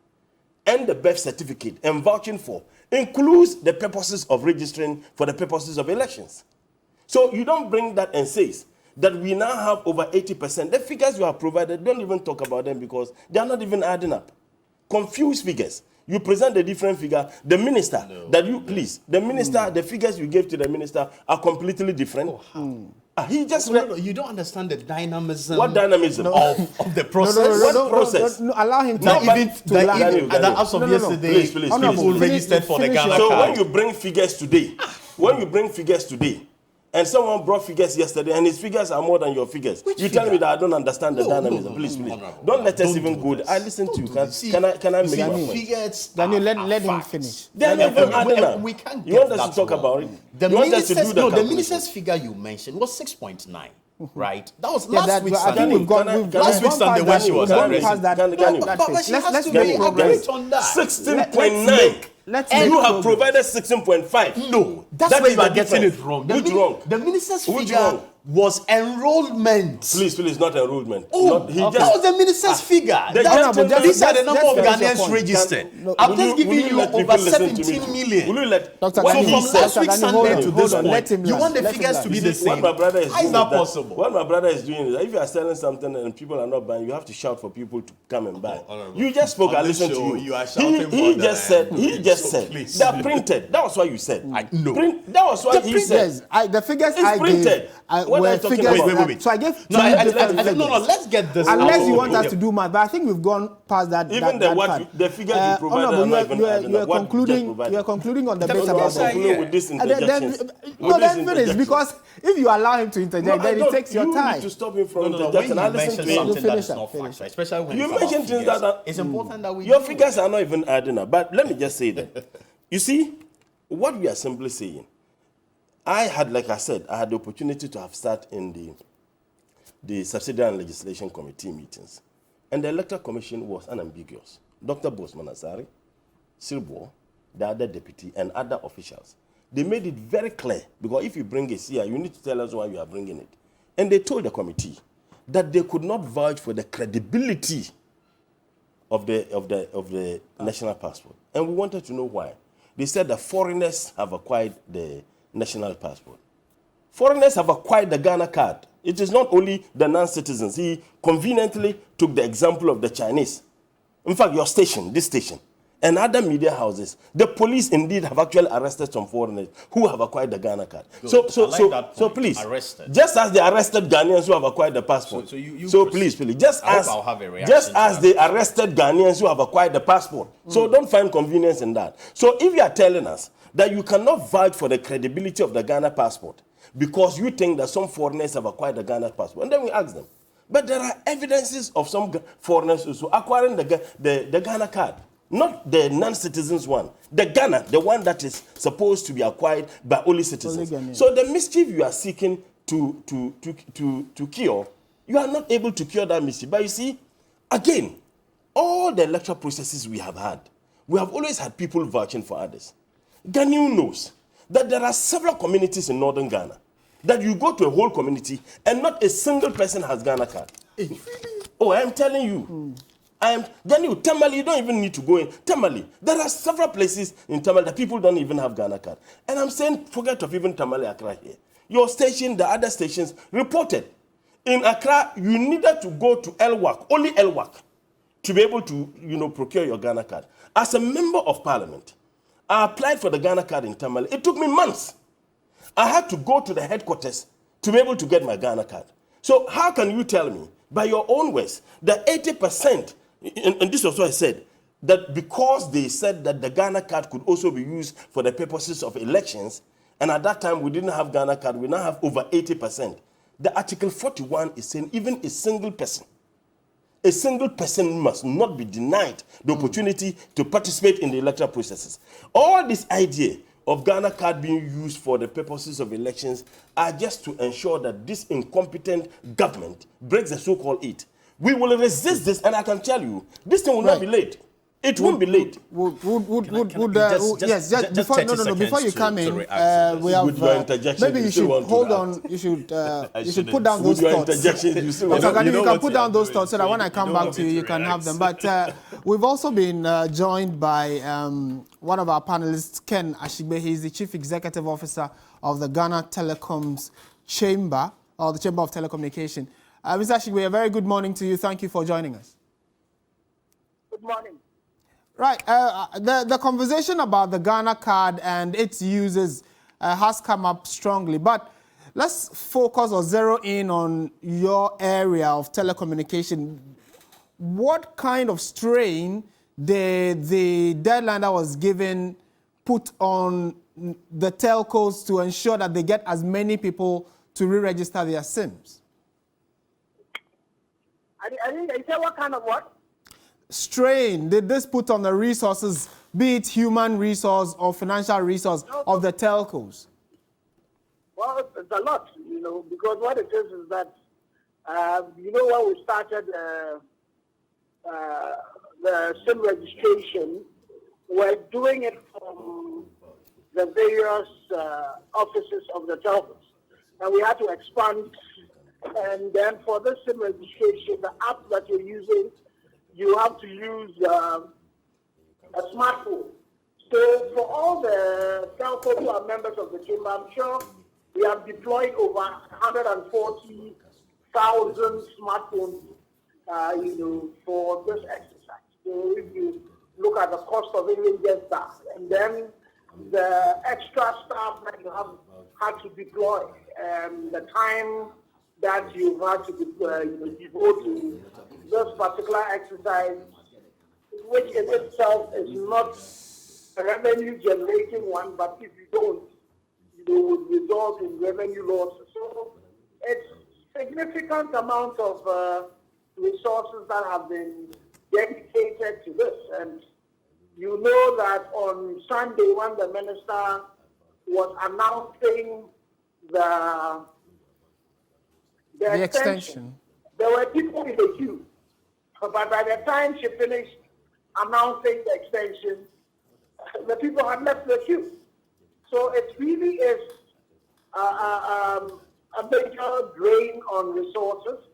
[SPEAKER 3] and the birth certificate and vouching for, includes the purposes of registering for the purposes of elections. So you don't bring that and say that we now have over 80%. The figures you have provided, don't even talk about them because they are not even adding up. Confused figures. You present a different figure. The minister, the figures you gave to the minister are completely different. He just
[SPEAKER 2] you don't understand the dynamism.
[SPEAKER 3] What dynamism
[SPEAKER 2] of the process?
[SPEAKER 3] What process?
[SPEAKER 1] No, allow him to.
[SPEAKER 2] As of yesterday, people registered for the Ghana
[SPEAKER 3] So
[SPEAKER 2] card.
[SPEAKER 3] when you bring figures today, and someone brought figures yesterday, and his figures are more than your figures. You tell me that I don't understand the dynamism. Please. Don't let us even go there. I listen to you. Can I make my point?
[SPEAKER 2] Figures
[SPEAKER 1] Daniel, let him finish.
[SPEAKER 3] They are not even adding up.
[SPEAKER 2] We can't
[SPEAKER 3] You want
[SPEAKER 2] get
[SPEAKER 3] us to
[SPEAKER 2] that
[SPEAKER 3] talk
[SPEAKER 2] wrong.
[SPEAKER 3] about it?
[SPEAKER 2] The
[SPEAKER 3] You want us to do
[SPEAKER 2] minister's,
[SPEAKER 3] the
[SPEAKER 2] no, the
[SPEAKER 3] calculation?
[SPEAKER 2] minister's figure you mentioned was 6.9, right? That was
[SPEAKER 1] Yeah,
[SPEAKER 2] last week.
[SPEAKER 1] I think we've gone
[SPEAKER 2] last week Sunday when she was
[SPEAKER 1] past that.
[SPEAKER 2] But she has to make progress on that.
[SPEAKER 3] 16.9. You have provided 16.5.
[SPEAKER 2] No, that's
[SPEAKER 3] That
[SPEAKER 2] where
[SPEAKER 3] is
[SPEAKER 2] you are
[SPEAKER 3] the
[SPEAKER 2] getting
[SPEAKER 3] difference.
[SPEAKER 2] it wrong.
[SPEAKER 3] Which wrong?
[SPEAKER 2] The minister's
[SPEAKER 3] Which
[SPEAKER 2] figure
[SPEAKER 3] wrong?
[SPEAKER 2] was enrollment.
[SPEAKER 3] Please, not enrollment.
[SPEAKER 2] Oh, that was the minister's figure.
[SPEAKER 3] The gentleman-
[SPEAKER 2] These are the number of
[SPEAKER 1] Let's finish your
[SPEAKER 2] Ghanaians
[SPEAKER 1] point.
[SPEAKER 2] registered.
[SPEAKER 3] Will
[SPEAKER 2] I'm just giving
[SPEAKER 3] will
[SPEAKER 2] you
[SPEAKER 3] let people
[SPEAKER 2] over
[SPEAKER 3] listen to me?
[SPEAKER 2] 17 million.
[SPEAKER 3] Will you let
[SPEAKER 1] Dr.
[SPEAKER 3] what
[SPEAKER 2] So
[SPEAKER 1] Gani,
[SPEAKER 3] he
[SPEAKER 2] from
[SPEAKER 3] said?
[SPEAKER 2] last week
[SPEAKER 1] Dr. Gani,
[SPEAKER 2] Sunday
[SPEAKER 1] hold
[SPEAKER 2] to
[SPEAKER 1] on,
[SPEAKER 2] this
[SPEAKER 1] hold on.
[SPEAKER 2] point,
[SPEAKER 1] Let him
[SPEAKER 2] you
[SPEAKER 1] land.
[SPEAKER 2] want the
[SPEAKER 1] Let him
[SPEAKER 2] figures to
[SPEAKER 1] land.
[SPEAKER 2] be
[SPEAKER 3] You
[SPEAKER 2] the
[SPEAKER 3] see, what
[SPEAKER 2] same.
[SPEAKER 3] my brother is
[SPEAKER 2] How is
[SPEAKER 3] doing
[SPEAKER 2] that
[SPEAKER 3] is
[SPEAKER 2] possible?
[SPEAKER 3] What my brother is doing is that if you are selling something and people are not buying, you have to shout for people to come and buy. You just spoke. I
[SPEAKER 2] On this
[SPEAKER 3] listened to
[SPEAKER 2] show,
[SPEAKER 3] you.
[SPEAKER 2] you are shouting
[SPEAKER 3] He
[SPEAKER 2] more than
[SPEAKER 3] just
[SPEAKER 2] I
[SPEAKER 3] said.
[SPEAKER 2] am.
[SPEAKER 3] He just
[SPEAKER 2] So
[SPEAKER 3] said.
[SPEAKER 2] please.
[SPEAKER 3] They are printed. That was what you said.
[SPEAKER 2] I know.
[SPEAKER 3] That was what he said.
[SPEAKER 1] Yes, the figures
[SPEAKER 3] It's
[SPEAKER 1] I
[SPEAKER 3] printed.
[SPEAKER 1] gave
[SPEAKER 3] What
[SPEAKER 1] were
[SPEAKER 3] are you talking
[SPEAKER 1] figures.
[SPEAKER 3] about?
[SPEAKER 2] Wait.
[SPEAKER 1] So I gave
[SPEAKER 2] No,
[SPEAKER 1] two
[SPEAKER 2] I
[SPEAKER 1] different
[SPEAKER 2] don't know.
[SPEAKER 1] figures.
[SPEAKER 2] Let's get this.
[SPEAKER 1] Unless
[SPEAKER 2] out.
[SPEAKER 1] you want us to do math, but I think we've gone past that.
[SPEAKER 3] Even
[SPEAKER 1] that
[SPEAKER 3] the what
[SPEAKER 1] part.
[SPEAKER 3] the figures you provided
[SPEAKER 1] Honorable,
[SPEAKER 3] are not even adding
[SPEAKER 1] you are
[SPEAKER 3] up. What you just
[SPEAKER 1] concluding.
[SPEAKER 3] provided.
[SPEAKER 1] You are concluding on the
[SPEAKER 2] The
[SPEAKER 1] bit
[SPEAKER 2] figures
[SPEAKER 1] about
[SPEAKER 2] are
[SPEAKER 1] the.
[SPEAKER 2] here.
[SPEAKER 3] With this
[SPEAKER 1] And then,
[SPEAKER 3] interjections.
[SPEAKER 1] then finish, because if you allow him to interject, then it takes your
[SPEAKER 3] You
[SPEAKER 1] time.
[SPEAKER 3] need to stop him from
[SPEAKER 2] No. When you
[SPEAKER 3] interjecting. I listen
[SPEAKER 2] mention
[SPEAKER 3] to him.
[SPEAKER 2] something that
[SPEAKER 1] finish
[SPEAKER 2] is
[SPEAKER 1] that,
[SPEAKER 2] not
[SPEAKER 1] finish.
[SPEAKER 2] factual, especially when
[SPEAKER 3] You
[SPEAKER 2] it's about
[SPEAKER 3] mentioned things
[SPEAKER 2] figures,
[SPEAKER 3] that
[SPEAKER 2] it's important that we
[SPEAKER 3] your
[SPEAKER 2] do it.
[SPEAKER 3] figures are not even adding up. But let me just say that. You see, what we are simply saying, like I said, I had the opportunity to have sat in the Subsidiary and Legislation Committee meetings. And the Electoral Commission was unambiguous. Dr. Bosman Asari, Silbo, the other deputy, and other officials, they made it very clear, because if you bring a CI, you need to tell us why you are bringing it. And they told the committee that they could not vouch for the credibility of the national passport. And we wanted to know why. They said that foreigners have acquired the national passport. Foreigners have acquired the Ghana card. It is not only the non-citizens. He conveniently took the example of the Chinese. In fact, your station, this station, and other media houses, the police indeed have actually arrested some foreigners who have acquired the Ghana card.
[SPEAKER 2] Good.
[SPEAKER 3] So
[SPEAKER 2] I like that point.
[SPEAKER 3] please,
[SPEAKER 2] Arrested.
[SPEAKER 3] just as they arrested Ghanaians who have acquired the passport.
[SPEAKER 2] So you
[SPEAKER 3] please,
[SPEAKER 2] proceed.
[SPEAKER 3] just
[SPEAKER 2] I hope
[SPEAKER 3] as
[SPEAKER 2] I'll have a reaction
[SPEAKER 3] just
[SPEAKER 2] to
[SPEAKER 3] as
[SPEAKER 2] that.
[SPEAKER 3] they arrested Ghanaians who have acquired the passport. So don't find convenience in that. So if you are telling us that you cannot vouch for the credibility of the Ghana passport because you think that some foreigners have acquired the Ghana passport, and then we ask them. But there are evidences of some foreigners also acquiring the Ghana card. Not the non-citizens one. The Ghana, the one that is supposed to be acquired by only citizens. So the mischief you are seeking to cure, you are not able to cure that mischief. But you see, again, all the electoral processes we have had, we have always had people vouching for others. Ghanaian knows that there are several communities in northern Ghana that you go to a whole community and not a single person has Ghana card. Oh, I'm telling you. Tamale, you don't even need to go in. Tamale, there are several places in Tamale that people don't even have Ghana card. And I'm saying, forget of even Tamale Accra here. Your station, the other stations reported. In Accra, you needed to go to LWAC, only LWAC, to be able to, procure your Ghana card. As a member of parliament, I applied for the Ghana card in Tamale. It took me months. I had to go to the headquarters to be able to get my Ghana card. So how can you tell me, by your own words, that 80%, and this was what I said, that because they said that the Ghana card could also be used for the purposes of elections, and at that time we didn't have Ghana card, we now have over 80%. The Article 41 is saying even a single person must not be denied the opportunity to participate in the electoral processes. All this idea of Ghana card being used for the purposes of elections are just to ensure that this incompetent government breaks the so-called 8. We will resist this, and I can tell you, this thing will not be late. It won't be late.
[SPEAKER 1] Yes, just before, no, before you come in, we have,
[SPEAKER 3] With your interjection,
[SPEAKER 1] maybe
[SPEAKER 3] you
[SPEAKER 1] you
[SPEAKER 3] still
[SPEAKER 1] should
[SPEAKER 3] want to
[SPEAKER 1] hold
[SPEAKER 3] react.
[SPEAKER 1] on, you should put down those
[SPEAKER 3] With your
[SPEAKER 1] thoughts.
[SPEAKER 3] interjections, you still want
[SPEAKER 1] Dr.
[SPEAKER 3] to
[SPEAKER 1] Gani, you can put
[SPEAKER 2] you
[SPEAKER 1] down
[SPEAKER 2] are
[SPEAKER 1] those
[SPEAKER 2] doing,
[SPEAKER 1] thoughts so that
[SPEAKER 2] so
[SPEAKER 1] when I
[SPEAKER 2] you
[SPEAKER 1] come
[SPEAKER 2] don't
[SPEAKER 1] back
[SPEAKER 2] want
[SPEAKER 1] to
[SPEAKER 2] me
[SPEAKER 1] you,
[SPEAKER 2] to
[SPEAKER 1] you can have them.
[SPEAKER 2] react.
[SPEAKER 1] But we've also been joined by one of our panelists, Ken Ashigbe. He's the Chief Executive Officer of the Ghana Telecoms Chamber, or the Chamber of Telecommunication. Mr. Ashigbe, a very good morning to you. Thank you for joining us.
[SPEAKER 5] Good morning.
[SPEAKER 1] Right. The conversation about the Ghana card and its uses has come up strongly. But let's focus or zero in on your area of telecommunication. What kind of strain did the deadline that was given put on the telcos to ensure that they get as many people to re-register their SIMs?
[SPEAKER 5] I didn't say what kind of what?
[SPEAKER 1] Strain did this put on the resources, be it human resource or financial resource of the telcos?
[SPEAKER 5] Well, it's a lot, because what it is that, when we started the SIM registration, we're doing it from the various offices of the telcos. And we had to expand. And then for the SIM registration, the app that you're using, you have to use a smartphone. So for all the telcos who are members of the chamber, I'm sure we have deployed over 140,000 smartphones, for this exercise. So if you look at the cost of even just that, and then the extra staff that you have had to deploy, the time that you've had to devote to this particular exercise, which in itself is not a revenue generating one, but if you don't, would result in revenue losses. So it's significant amount of resources that have been dedicated to this. And you know that on Sunday when the minister was announcing the extension, there were people in the queue. But by the time she finished announcing the extension, the people had left the queue. So it really is a major drain on resources.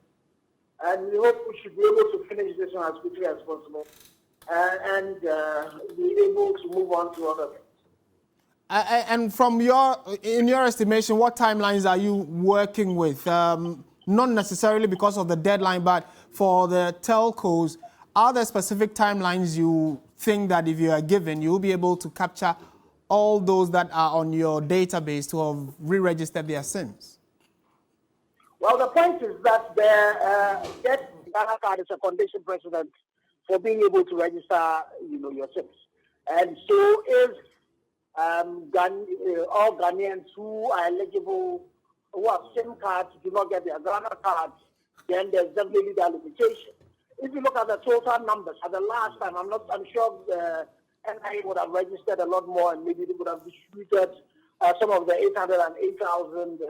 [SPEAKER 5] And we hope we should be able to finish this one as quickly as possible and be able to move on to other things.
[SPEAKER 1] And in your estimation, what timelines are you working with? Not necessarily because of the deadline, but for the telcos, are there specific timelines you think that if you are given, you'll be able to capture all those that are on your database to have re-registered their SIMs?
[SPEAKER 5] Well, the point is that the Ghana card is a condition precedent for being able to register, your SIMs. And so if all Ghanaians who are eligible, who have SIM cards, do not get their Ghana cards, then there's definitely that limitation. If you look at the total numbers, at the last time, I'm sure the NIA would have registered a lot more, and maybe they would have distributed some of the 808,000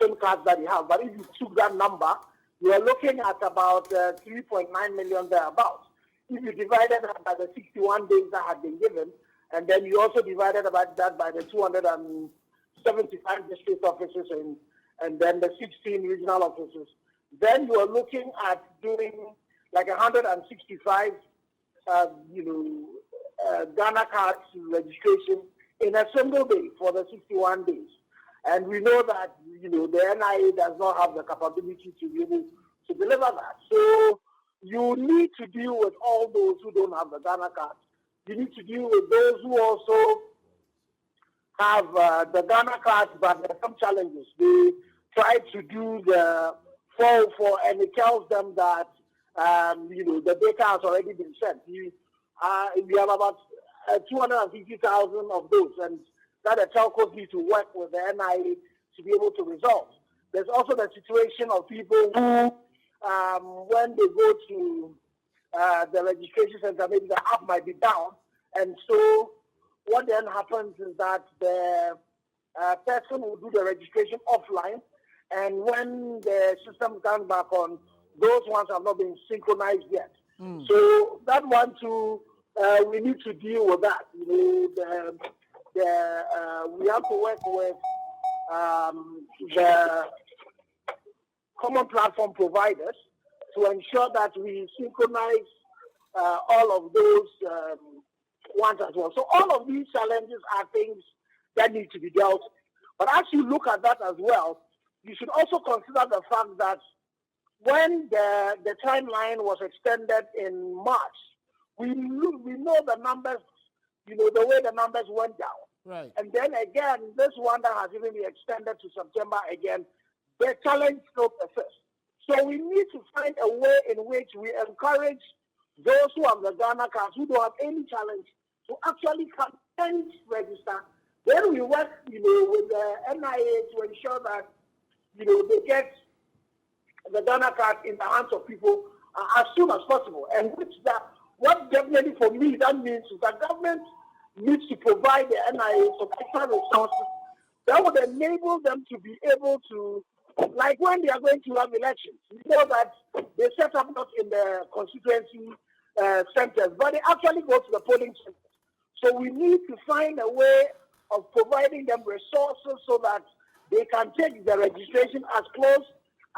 [SPEAKER 5] SIM cards that you have. But if you took that number, you are looking at about 3.9 million thereabouts. If you divided that by the 61 days that had been given, and then you also divided that by the 275 district offices and then the 16 regional offices, then you are looking at doing like 165, Ghana cards registration in a single day for the 61 days. And we know that, the NIA does not have the capability to be able to deliver that. So you need to deal with all those who don't have the Ghana cards. You need to deal with those who also have the Ghana cards, but there are some challenges. They try to do the 404 and it tells them that, the data has already been sent. We have about 250,000 of those, and that the telcos need to work with the NIA to be able to resolve. There's also the situation of people who, when they go to the registration center, maybe the app might be down, and so what then happens is that the person will do the registration offline, and when the system comes back on, those ones have not been synchronized yet. So that one too we need to deal with that. We have to work with the common platform providers to ensure that we synchronize all of those ones as well. So all of these challenges are things that need to be dealt with. But as you look at that as well, you should also consider the fact that when the timeline was extended in March, we know the numbers, the way the numbers went down.
[SPEAKER 1] Right.
[SPEAKER 5] And then again, this one that has even been extended to September again, the challenge still persists. So we need to find a way in which we encourage those who have the Ghana cards, who don't have any challenge, to actually come and register. Then we work, with the NIA to ensure that, they get the Ghana card in the hands of people as soon as possible. And what definitely for me that means is that government needs to provide the NIA some extra resources that would enable them to be able to, like when they are going to have elections, that they set up not in the constituency centers, but they actually go to the polling centers. So we need to find a way of providing them resources so that they can take the registration as close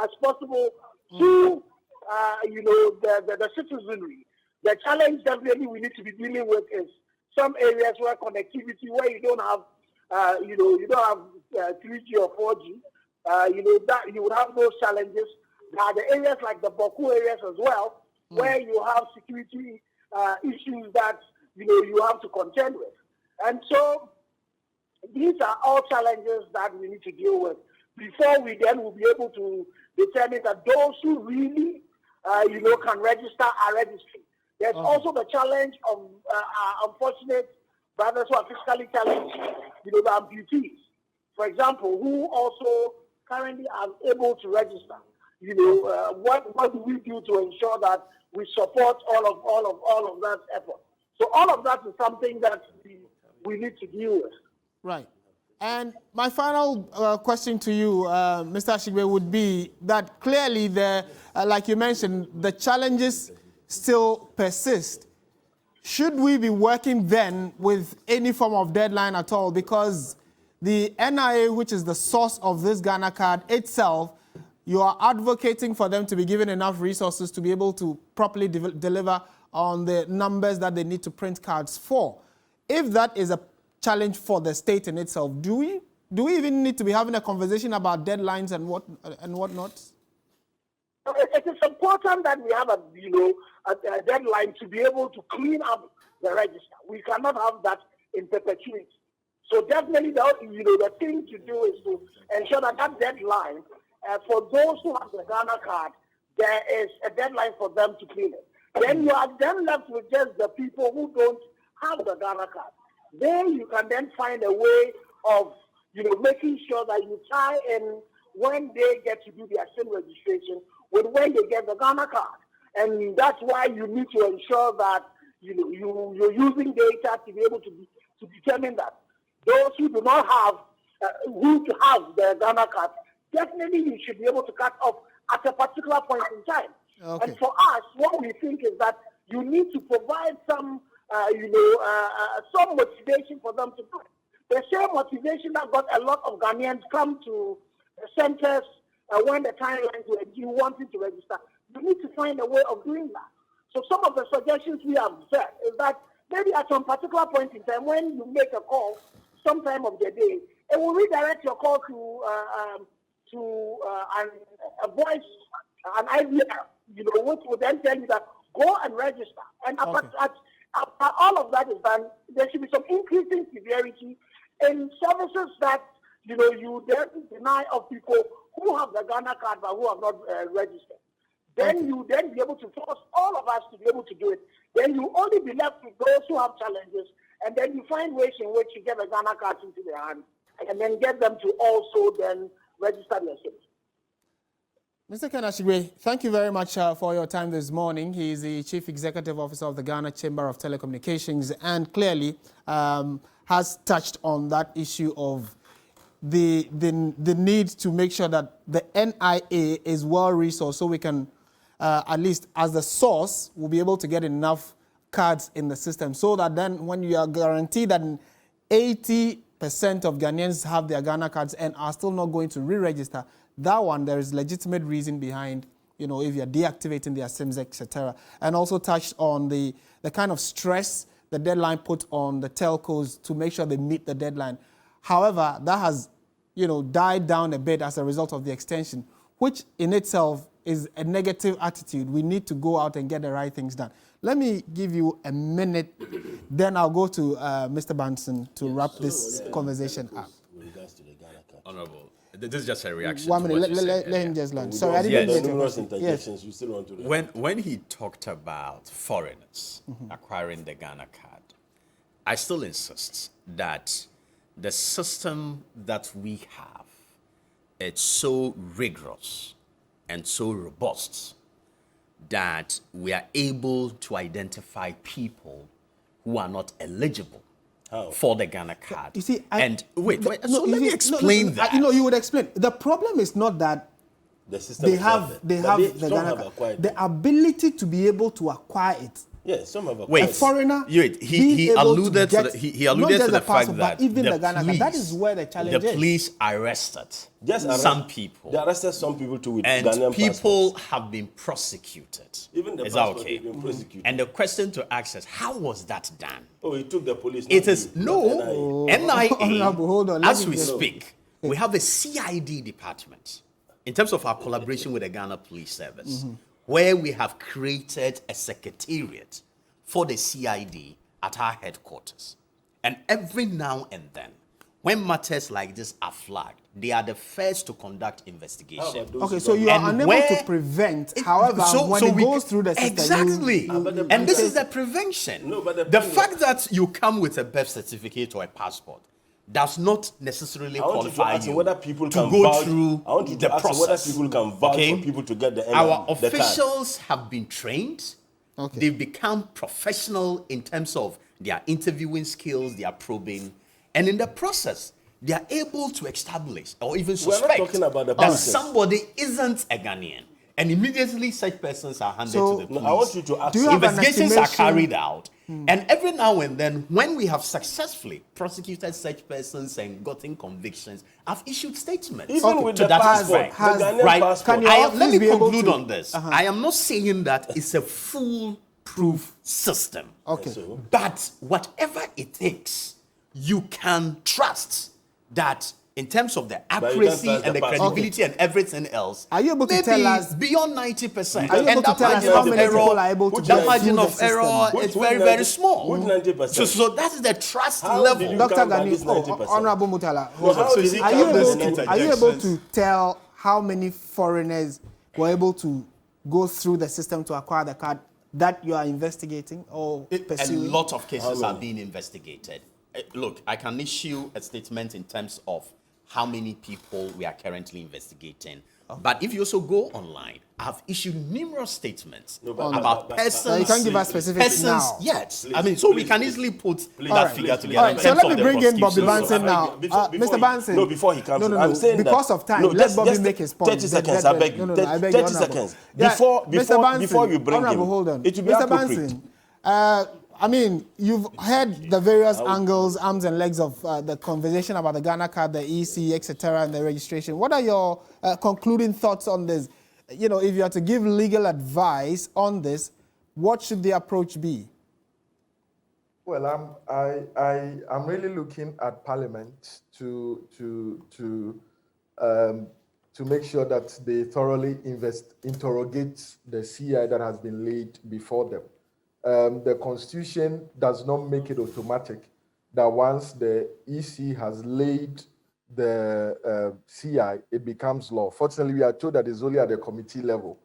[SPEAKER 5] as possible to, the citizenry. The challenge definitely we need to be dealing with is some areas where connectivity, where you don't have, 3G or 4G, that you would have those challenges. There are the areas like the Boku areas as well, where you have security issues that, you have to contend with. And so these are all challenges that we need to deal with before we then will be able to determine that those who really, can register are registering. There's also the challenge of unfortunate brothers who are physically challenged, the amputees, for example, who also currently are able to register. What do we do to ensure that we support all of that effort? So all of that is something that we need to deal with.
[SPEAKER 1] Right. And my final question to you, Mr. Ashigbe, would be that clearly, like you mentioned, the challenges still persist. Should we be working then with any form of deadline at all? Because the NIA, which is the source of this Ghana card itself, you are advocating for them to be given enough resources to be able to properly deliver on the numbers that they need to print cards for. If that is a challenge for the state in itself, do we even need to be having a conversation about deadlines and whatnot?
[SPEAKER 5] It is important that we have a deadline to be able to clean up the register. We cannot have that in perpetuity. So definitely, the thing to do is to ensure that deadline, for those who have the Ghana card, there is a deadline for them to clean it. Then you are then left with just the people who don't have the Ghana card. Then you can then find a way of, making sure that you tie in when they get to do their SIM registration with when they get the Ghana card. And that's why you need to ensure that, you're using data to be able to determine that. Those who do not have, who have the Ghana card, definitely you should be able to cut off at a particular point in time. Okay. And for us, what we think is that you need to provide some, some motivation for them to do it. The same motivation that got a lot of Ghanaians come to the centers when the timelines were due, wanting to register. You need to find a way of doing that. So some of the suggestions we have said is that maybe at some particular point in time, when you make a call, sometime of the day, it will redirect your call to a voice, an IVR, which will then tell you that go and register. And after all of that is done, there should be some increasing severity in services that you then deny of people who have the Ghana card but who have not registered. Then you then be able to force all of us to be able to do it. Then you only be left with those who have challenges, and then you find ways in which you get the Ghana cards into their hands, and then get them to also then register their SIMs.
[SPEAKER 1] Mr. Ken Ashigbe, thank you very much for your time this morning. He is the Chief Executive Officer of the Ghana Chamber of Telecommunications and clearly has touched on that issue of the need to make sure that the NIA is well-resourced so we can, at least as the source, we'll be able to get enough cards in the system, so that then when you are guaranteed that 80% of Ghanaians have their Ghana cards and are still not going to re-register, that one, there is legitimate reason behind, you know, if you're deactivating their SIMs, etc. And also touched on the kind of stress the deadline put on the telcos to make sure they meet the deadline. However, that has, you know, died down a bit as a result of the extension, which in itself is a negative attitude. We need to go out and get the right things done. Let me give you a minute, then I'll go to Mr. Banson to wrap this conversation up.
[SPEAKER 3] With regards to the Ghana card.
[SPEAKER 2] Honorable, this is just a reaction.
[SPEAKER 1] 1
[SPEAKER 2] to
[SPEAKER 1] minute,
[SPEAKER 2] what you said
[SPEAKER 1] let him
[SPEAKER 2] earlier.
[SPEAKER 1] just land.
[SPEAKER 3] We
[SPEAKER 1] Sorry, I
[SPEAKER 3] don't-
[SPEAKER 1] didn't
[SPEAKER 2] Yes.
[SPEAKER 1] get your
[SPEAKER 3] numerous
[SPEAKER 1] question.
[SPEAKER 3] interjections.
[SPEAKER 1] Yes.
[SPEAKER 3] You still want to.
[SPEAKER 2] When he talked about foreigners acquiring the Ghana card, I still insist that the system that we have, it's so rigorous and so robust that we are able to identify people who are not eligible
[SPEAKER 3] How?
[SPEAKER 2] for the Ghana card.
[SPEAKER 1] You see,
[SPEAKER 2] wait,
[SPEAKER 1] no,
[SPEAKER 2] so
[SPEAKER 1] you
[SPEAKER 2] let me
[SPEAKER 1] see,
[SPEAKER 2] explain that.
[SPEAKER 1] You know, you would explain. The problem is not that
[SPEAKER 3] The system
[SPEAKER 1] they
[SPEAKER 3] is not
[SPEAKER 1] have
[SPEAKER 3] there.
[SPEAKER 1] the
[SPEAKER 3] But
[SPEAKER 1] Ghana
[SPEAKER 3] some have
[SPEAKER 1] card.
[SPEAKER 3] acquired
[SPEAKER 1] The
[SPEAKER 3] them.
[SPEAKER 1] ability to be able to acquire it.
[SPEAKER 3] Yes, some have acquired.
[SPEAKER 2] Wait,
[SPEAKER 1] A foreigner
[SPEAKER 2] Wait,
[SPEAKER 1] being
[SPEAKER 2] he
[SPEAKER 1] able to
[SPEAKER 2] alluded to
[SPEAKER 1] get
[SPEAKER 2] the, he
[SPEAKER 1] not
[SPEAKER 2] alluded
[SPEAKER 1] just
[SPEAKER 2] to the
[SPEAKER 1] the passport,
[SPEAKER 2] fact that
[SPEAKER 1] but even the Ghana card. That
[SPEAKER 2] police-
[SPEAKER 1] is where the challenge
[SPEAKER 2] the
[SPEAKER 1] is.
[SPEAKER 2] police arrested
[SPEAKER 3] Just arrest-
[SPEAKER 2] some people,
[SPEAKER 3] They arrested some people too with
[SPEAKER 2] and
[SPEAKER 3] Ghanaian
[SPEAKER 2] people
[SPEAKER 3] passports.
[SPEAKER 2] have been prosecuted.
[SPEAKER 3] Even the
[SPEAKER 2] is that
[SPEAKER 3] passport,
[SPEAKER 2] okay?
[SPEAKER 3] they've been prosecuted.
[SPEAKER 2] And the question to ask is, how was that done?
[SPEAKER 3] Oh, he took the police.
[SPEAKER 2] It
[SPEAKER 3] not
[SPEAKER 2] is
[SPEAKER 3] you,
[SPEAKER 2] no
[SPEAKER 3] not NIA.
[SPEAKER 1] Honorable, hold on, let
[SPEAKER 2] As
[SPEAKER 1] me
[SPEAKER 2] we
[SPEAKER 1] just-
[SPEAKER 2] speak, we have a CID department in terms of our collaboration with the Ghana Police Service, where we have created a secretariat for the CID at our headquarters. And every now and then, when matters like this are flagged, they are the first to conduct
[SPEAKER 3] How
[SPEAKER 2] investigation.
[SPEAKER 3] about those
[SPEAKER 1] Okay,
[SPEAKER 3] who
[SPEAKER 1] so
[SPEAKER 3] don't-
[SPEAKER 1] you are
[SPEAKER 2] And
[SPEAKER 1] unable
[SPEAKER 2] where-
[SPEAKER 1] to prevent.
[SPEAKER 2] It-
[SPEAKER 1] However, when it
[SPEAKER 2] we
[SPEAKER 1] goes
[SPEAKER 2] ca-
[SPEAKER 1] through the system,
[SPEAKER 2] exactly,
[SPEAKER 3] but
[SPEAKER 2] and this
[SPEAKER 3] the-
[SPEAKER 2] is the prevention.
[SPEAKER 3] No, but the
[SPEAKER 2] the
[SPEAKER 3] thing is-
[SPEAKER 2] fact that you come with a birth certificate or a passport does not necessarily
[SPEAKER 3] I want you to
[SPEAKER 2] qualify
[SPEAKER 3] ask
[SPEAKER 2] you
[SPEAKER 3] whether people
[SPEAKER 2] to
[SPEAKER 3] can
[SPEAKER 2] go
[SPEAKER 3] vouch.
[SPEAKER 2] through
[SPEAKER 3] I want you
[SPEAKER 2] the
[SPEAKER 3] to ask
[SPEAKER 2] process.
[SPEAKER 3] whether people can vouch
[SPEAKER 2] Okay?
[SPEAKER 3] for people to get the
[SPEAKER 2] Our
[SPEAKER 3] the card.
[SPEAKER 2] officials have been trained.
[SPEAKER 1] Okay.
[SPEAKER 2] They've become professional in terms of their interviewing skills, their probing, and in the process, they are able to establish or even
[SPEAKER 3] We're not
[SPEAKER 2] suspect
[SPEAKER 3] talking about the
[SPEAKER 2] that
[SPEAKER 3] process.
[SPEAKER 2] somebody isn't a Ghanaian. And immediately such persons are handed
[SPEAKER 1] So-
[SPEAKER 2] to the
[SPEAKER 3] No,
[SPEAKER 2] police.
[SPEAKER 3] I want you to ask.
[SPEAKER 1] Do you have an
[SPEAKER 2] Investigations are
[SPEAKER 1] estimation?
[SPEAKER 2] carried out, and every now and then, when we have successfully prosecuted such persons and gotten convictions, I've issued statements.
[SPEAKER 3] Even with
[SPEAKER 2] to
[SPEAKER 3] the
[SPEAKER 2] that
[SPEAKER 3] passport,
[SPEAKER 2] effect.
[SPEAKER 1] has-
[SPEAKER 3] the Ghanaian
[SPEAKER 2] Right?
[SPEAKER 3] passport.
[SPEAKER 1] Can you
[SPEAKER 2] Let
[SPEAKER 1] please
[SPEAKER 2] me
[SPEAKER 1] be able
[SPEAKER 2] conclude
[SPEAKER 1] to-
[SPEAKER 2] on this. I am not saying that it's a foolproof system.
[SPEAKER 1] Okay.
[SPEAKER 3] So,
[SPEAKER 2] But whatever it takes, you can trust that in terms of the
[SPEAKER 3] you can't
[SPEAKER 2] accuracy
[SPEAKER 3] trust
[SPEAKER 2] and
[SPEAKER 3] the
[SPEAKER 2] the
[SPEAKER 3] passport.
[SPEAKER 2] credibility and everything else,
[SPEAKER 1] Are you able to
[SPEAKER 2] maybe
[SPEAKER 1] tell us-
[SPEAKER 2] beyond 90%?
[SPEAKER 1] Are you able
[SPEAKER 2] And
[SPEAKER 1] to
[SPEAKER 2] that
[SPEAKER 1] tell us
[SPEAKER 2] margin
[SPEAKER 1] how
[SPEAKER 2] of
[SPEAKER 1] many people
[SPEAKER 2] error,
[SPEAKER 1] are able to
[SPEAKER 3] Which
[SPEAKER 2] the
[SPEAKER 1] get
[SPEAKER 2] margin
[SPEAKER 1] through the
[SPEAKER 2] of error
[SPEAKER 1] system?
[SPEAKER 2] is very, very small.
[SPEAKER 3] Which 90%?
[SPEAKER 2] So that is the trust
[SPEAKER 3] How
[SPEAKER 2] level.
[SPEAKER 3] did you
[SPEAKER 1] Dr.
[SPEAKER 3] come by
[SPEAKER 1] Gani,
[SPEAKER 3] this 90%?
[SPEAKER 1] Honorable Mutala,
[SPEAKER 3] So how did he
[SPEAKER 1] are
[SPEAKER 3] come
[SPEAKER 1] you
[SPEAKER 3] by
[SPEAKER 1] able
[SPEAKER 3] this
[SPEAKER 1] to
[SPEAKER 3] 90%?
[SPEAKER 1] are you able to tell how many foreigners were able to go through the system to acquire the card that you are investigating or
[SPEAKER 2] A
[SPEAKER 1] pursuing?
[SPEAKER 2] lot of cases
[SPEAKER 3] How
[SPEAKER 2] are
[SPEAKER 3] many?
[SPEAKER 2] being investigated. Look, I can issue a statement in terms of how many people we are currently investigating. But if you also go online, I've issued numerous statements
[SPEAKER 3] No, but-
[SPEAKER 2] about
[SPEAKER 3] but-
[SPEAKER 2] persons.
[SPEAKER 1] No, you can't give us specifics
[SPEAKER 2] persons,
[SPEAKER 1] now.
[SPEAKER 2] Yes.
[SPEAKER 3] Please,
[SPEAKER 2] I mean, so we
[SPEAKER 3] please,
[SPEAKER 2] can
[SPEAKER 3] please.
[SPEAKER 2] easily put
[SPEAKER 3] Please,
[SPEAKER 2] that
[SPEAKER 1] All right.
[SPEAKER 2] figure
[SPEAKER 3] please,
[SPEAKER 2] together.
[SPEAKER 1] All right,
[SPEAKER 2] in
[SPEAKER 1] so
[SPEAKER 2] terms
[SPEAKER 1] let
[SPEAKER 2] of
[SPEAKER 1] me
[SPEAKER 2] the
[SPEAKER 1] bring in Bobby
[SPEAKER 2] prosecution.
[SPEAKER 1] Banson now.
[SPEAKER 3] Before
[SPEAKER 1] Mr.
[SPEAKER 3] he-
[SPEAKER 1] Banson.
[SPEAKER 3] No, before he comes,
[SPEAKER 1] No,
[SPEAKER 3] I'm saying that.
[SPEAKER 1] because of time,
[SPEAKER 3] No,
[SPEAKER 1] let Bobby make his point.
[SPEAKER 3] 30 seconds, I beg you.
[SPEAKER 1] No, I beg
[SPEAKER 3] 30
[SPEAKER 1] you, Honorable.
[SPEAKER 3] seconds.
[SPEAKER 1] Yeah,
[SPEAKER 3] Before
[SPEAKER 1] Mr. Banson,
[SPEAKER 3] before you bring
[SPEAKER 1] Honorable,
[SPEAKER 3] him,
[SPEAKER 1] hold on.
[SPEAKER 3] it will be
[SPEAKER 1] Mr.
[SPEAKER 3] appropriate.
[SPEAKER 1] Banson, I mean, you've heard the various angles, arms and legs of the conversation about the Ghana card, the EC, etc., and the registration. What are your concluding thoughts on this? You know, if you are to give legal advice on this, what should the approach be?
[SPEAKER 4] Well, I'm really looking at Parliament to make sure that they thoroughly interrogate the CI that has been laid before them. The Constitution does not make it automatic that once the EC has laid the CI, it becomes law. Fortunately, we are told that it's only at the committee level.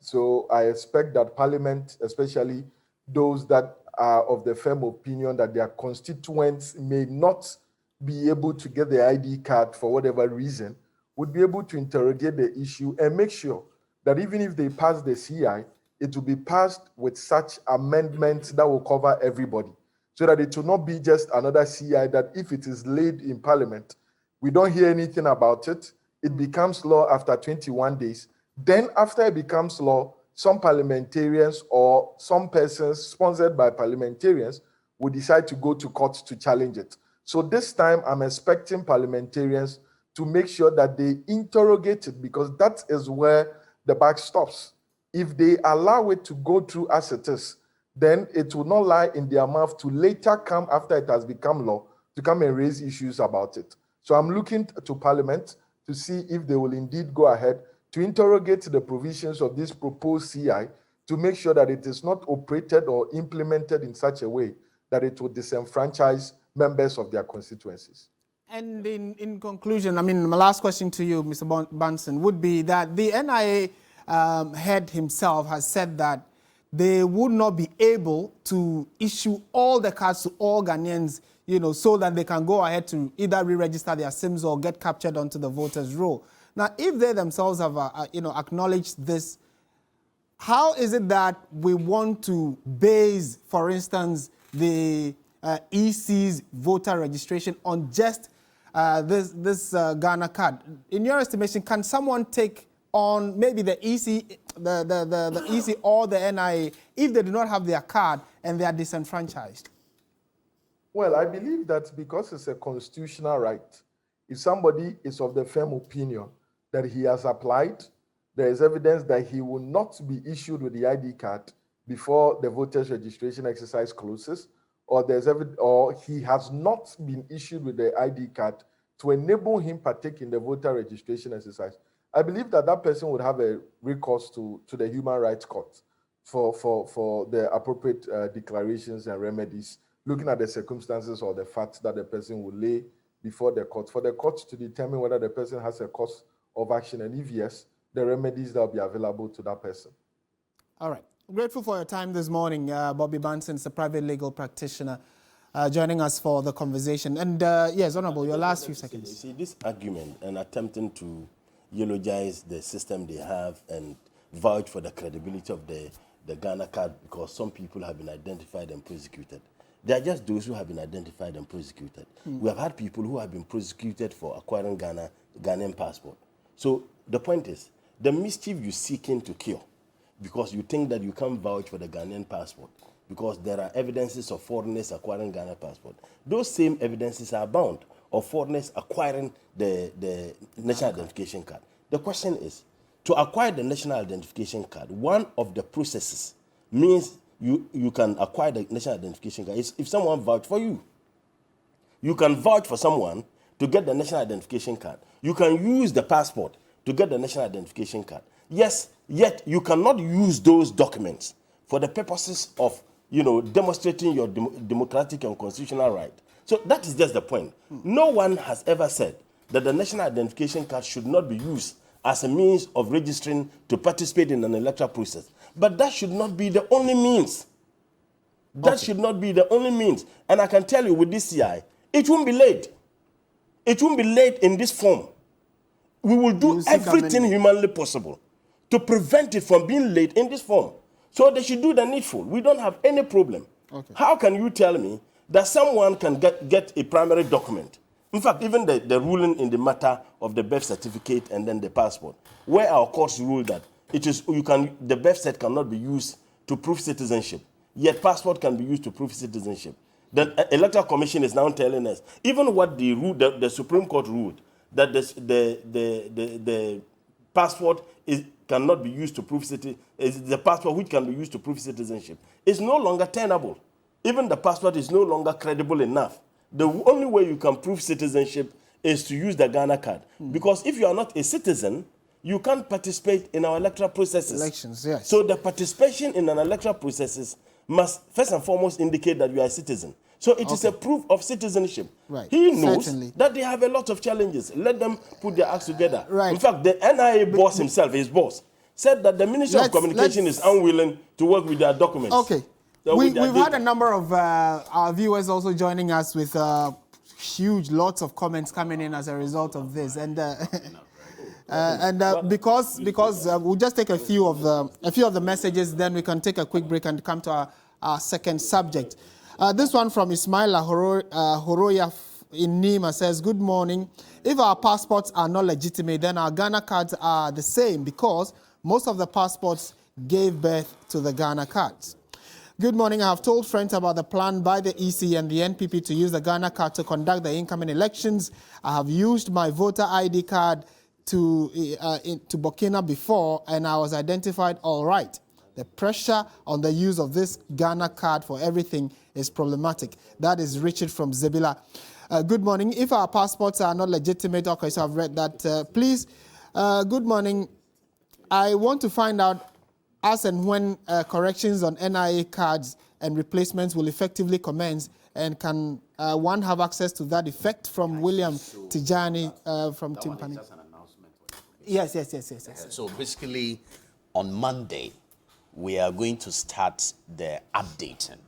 [SPEAKER 4] So I expect that Parliament, especially those that are of the firm opinion that their constituents may not be able to get the ID card for whatever reason, would be able to interrogate the issue and make sure that even if they pass the CI, it will be passed with such amendments that will cover everybody, so that it will not be just another CI that if it is laid in Parliament, we don't hear anything about it, it becomes law after 21 days. Then after it becomes law, some parliamentarians or some persons sponsored by parliamentarians will decide to go to court to challenge it. So this time I'm expecting parliamentarians to make sure that they interrogate it, because that is where the buck stops. If they allow it to go through as it is, then it will not lie in their mouth to later come, after it has become law, to come and raise issues about it. So I'm looking to Parliament to see if they will indeed go ahead to interrogate the provisions of this proposed CI to make sure that it is not operated or implemented in such a way that it will disenfranchise members of their constituencies.
[SPEAKER 1] And in conclusion, I mean, my last question to you, Mr. Bunsen, would be that the NIA head himself has said that they would not be able to issue all the cards to all Ghanaians, you know, so that they can go ahead to either re-register their SIMs or get captured onto the voters' roll. Now, if they themselves have, acknowledged this, how is it that we want to base, for instance, the EC's voter registration on just this Ghana card? In your estimation, can someone take on maybe the EC, the EC or the NIA if they do not have their card and they are disenfranchised?
[SPEAKER 4] Well, I believe that because it's a constitutional right, if somebody is of the firm opinion that he has applied, there is evidence that he will not be issued with the ID card before the voters registration exercise closes, or he has not been issued with the ID card to enable him partake in the voter registration exercise. I believe that that person would have a recourse to the Human Rights Court for the appropriate declarations and remedies, looking at the circumstances or the facts that the person will lay before the court, for the court to determine whether the person has a cause of action, and if yes, the remedies that will be available to that person.
[SPEAKER 1] All right. Grateful for your time this morning. Bobby Bunsen is a private legal practitioner joining us for the conversation. And yes, Honorable, your last few seconds.
[SPEAKER 3] You see, this argument and attempting to eulogize the system they have and vouch for the credibility of the Ghana card because some people have been identified and prosecuted. They are just those who have been identified and prosecuted. We have had people who have been prosecuted for acquiring Ghanaian passport. So the point is, the mischief you're seeking to cure, because you think that you can't vouch for the Ghanaian passport, because there are evidences of foreigners acquiring Ghana passport. Those same evidences are bound of foreigners acquiring the national identification card. The question is, to acquire the national identification card, one of the processes means you can acquire the national identification card is if someone vouched for you. You can vouch for someone to get the national identification card. You can use the passport to get the national identification card. Yes, yet you cannot use those documents for the purposes of, demonstrating your democratic and constitutional right. So that is just the point. No one has ever said that the national identification card should not be used as a means of registering to participate in an electoral process. But that should not be the only means. That should not be the only means. And I can tell you with this CI, it won't be late. It won't be late in this form. We will do everything humanly possible to prevent it from being late in this form. So they should do the needful. We don't have any problem. Okay. How can you tell me that someone can get a primary document? In fact, even the ruling in the matter of the birth certificate and then the passport, where our courts rule that the birth cert cannot be used to prove citizenship, yet passport can be used to prove citizenship. The Electoral Commission is now telling us, even what the Supreme Court ruled, that the passport cannot be used to prove the passport which can be used to prove citizenship is no longer tenable. Even the passport is no longer credible enough. The only way you can prove citizenship is to use the Ghana card. Because if you are not a citizen, you can't participate in our electoral processes.
[SPEAKER 1] Elections, yes.
[SPEAKER 3] So the participation in an electoral processes must first and foremost indicate that you are a citizen. So it is a proof of citizenship.
[SPEAKER 1] Right.
[SPEAKER 3] He knows that they have a lot of challenges. Let them put their acts together.
[SPEAKER 1] Right.
[SPEAKER 3] In fact, the NIA boss himself, his boss, said that the Ministry of Communication is unwilling to work with their documents.
[SPEAKER 1] Okay. We've had a number of our viewers also joining us with lots of comments coming in as a result of this. And because we'll just take a few of the messages, then we can take a quick break and come to our second subject. This one from Ismaila Horoya in Nima says, good morning. If our passports are not legitimate, then our Ghana cards are the same because most of the passports gave birth to the Ghana cards. Good morning. I have told friends about the plan by the EC and the NPP to use the Ghana card to conduct the incoming elections. I have used my voter ID card to Burkina before, and I was identified all right. The pressure on the use of this Ghana card for everything is problematic. That is Richard from Zebila. Good morning. If our passports are not legitimate, okay, so I've read that. Please, good morning. I want to find out as and when corrections on NIA cards and replacements will effectively commence, and can one have access to that effect from William Tijani from Timpani? Yes.
[SPEAKER 2] So basically, on Monday, we are going to start the updating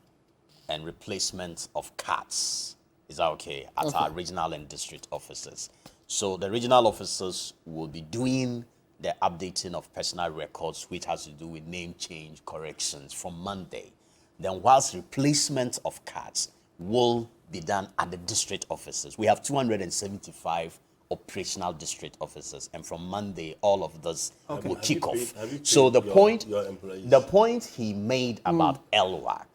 [SPEAKER 2] and replacement of cards. Is that okay? At our regional and district offices. So the regional officers will be doing the updating of personal records, which has to do with name change corrections from Monday. Then whilst replacement of cards will be done at the district offices. We have 275 operational district offices, and from Monday, all of this will kick off. So the point he made about LWAC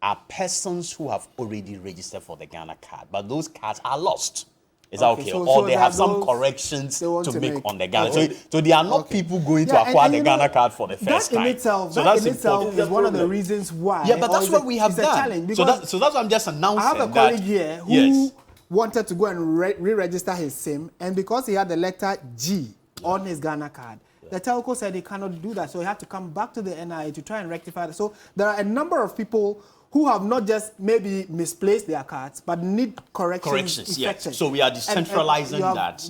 [SPEAKER 2] are persons who have already registered for the Ghana card, but those cards are lost. Is that okay? Or they have some corrections to make on the Ghana. So they are not people going to acquire the Ghana card for the first time.
[SPEAKER 1] That in itself is one of the reasons why.
[SPEAKER 2] Yeah, but that's what we have done. So that's what I'm just announcing.
[SPEAKER 1] I have a colleague here who wanted to go and re-register his SIM, and because he had the letter G on his Ghana card, the telco said he cannot do that, so he had to come back to the NIA to try and rectify it. So there are a number of people who have not just maybe misplaced their cards, but need corrections.
[SPEAKER 2] Yes. So we are decentralizing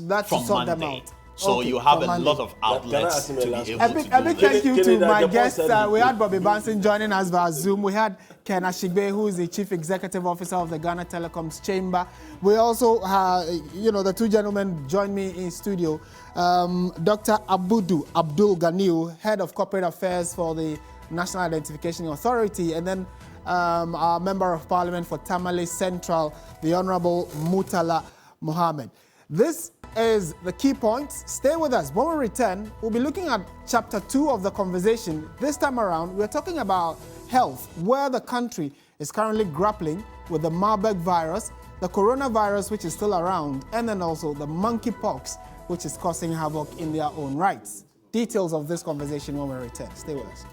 [SPEAKER 2] that from Monday. So you have a lot of outlets to be able to do.
[SPEAKER 1] A big thank you to my guests. We had Bobby Banson joining us via Zoom. We had Ken Ashigbe, who is the Chief Executive Officer of the Ghana Telecoms Chamber. We also have, the two gentlemen joined me in studio. Dr. Abdul Ganiu, Head of Corporate Affairs for the National Identification Authority, and then our Member of Parliament for Tamale Central, the Honorable Mutala Mohammed. This is the key points. Stay with us. When we return, we'll be looking at chapter 2 of the conversation. This time around, we're talking about health, where the country is currently grappling with the Marburg virus, the coronavirus, which is still around, and then also the monkeypox, which is causing havoc in their own rights. Details of this conversation when we return. Stay with us.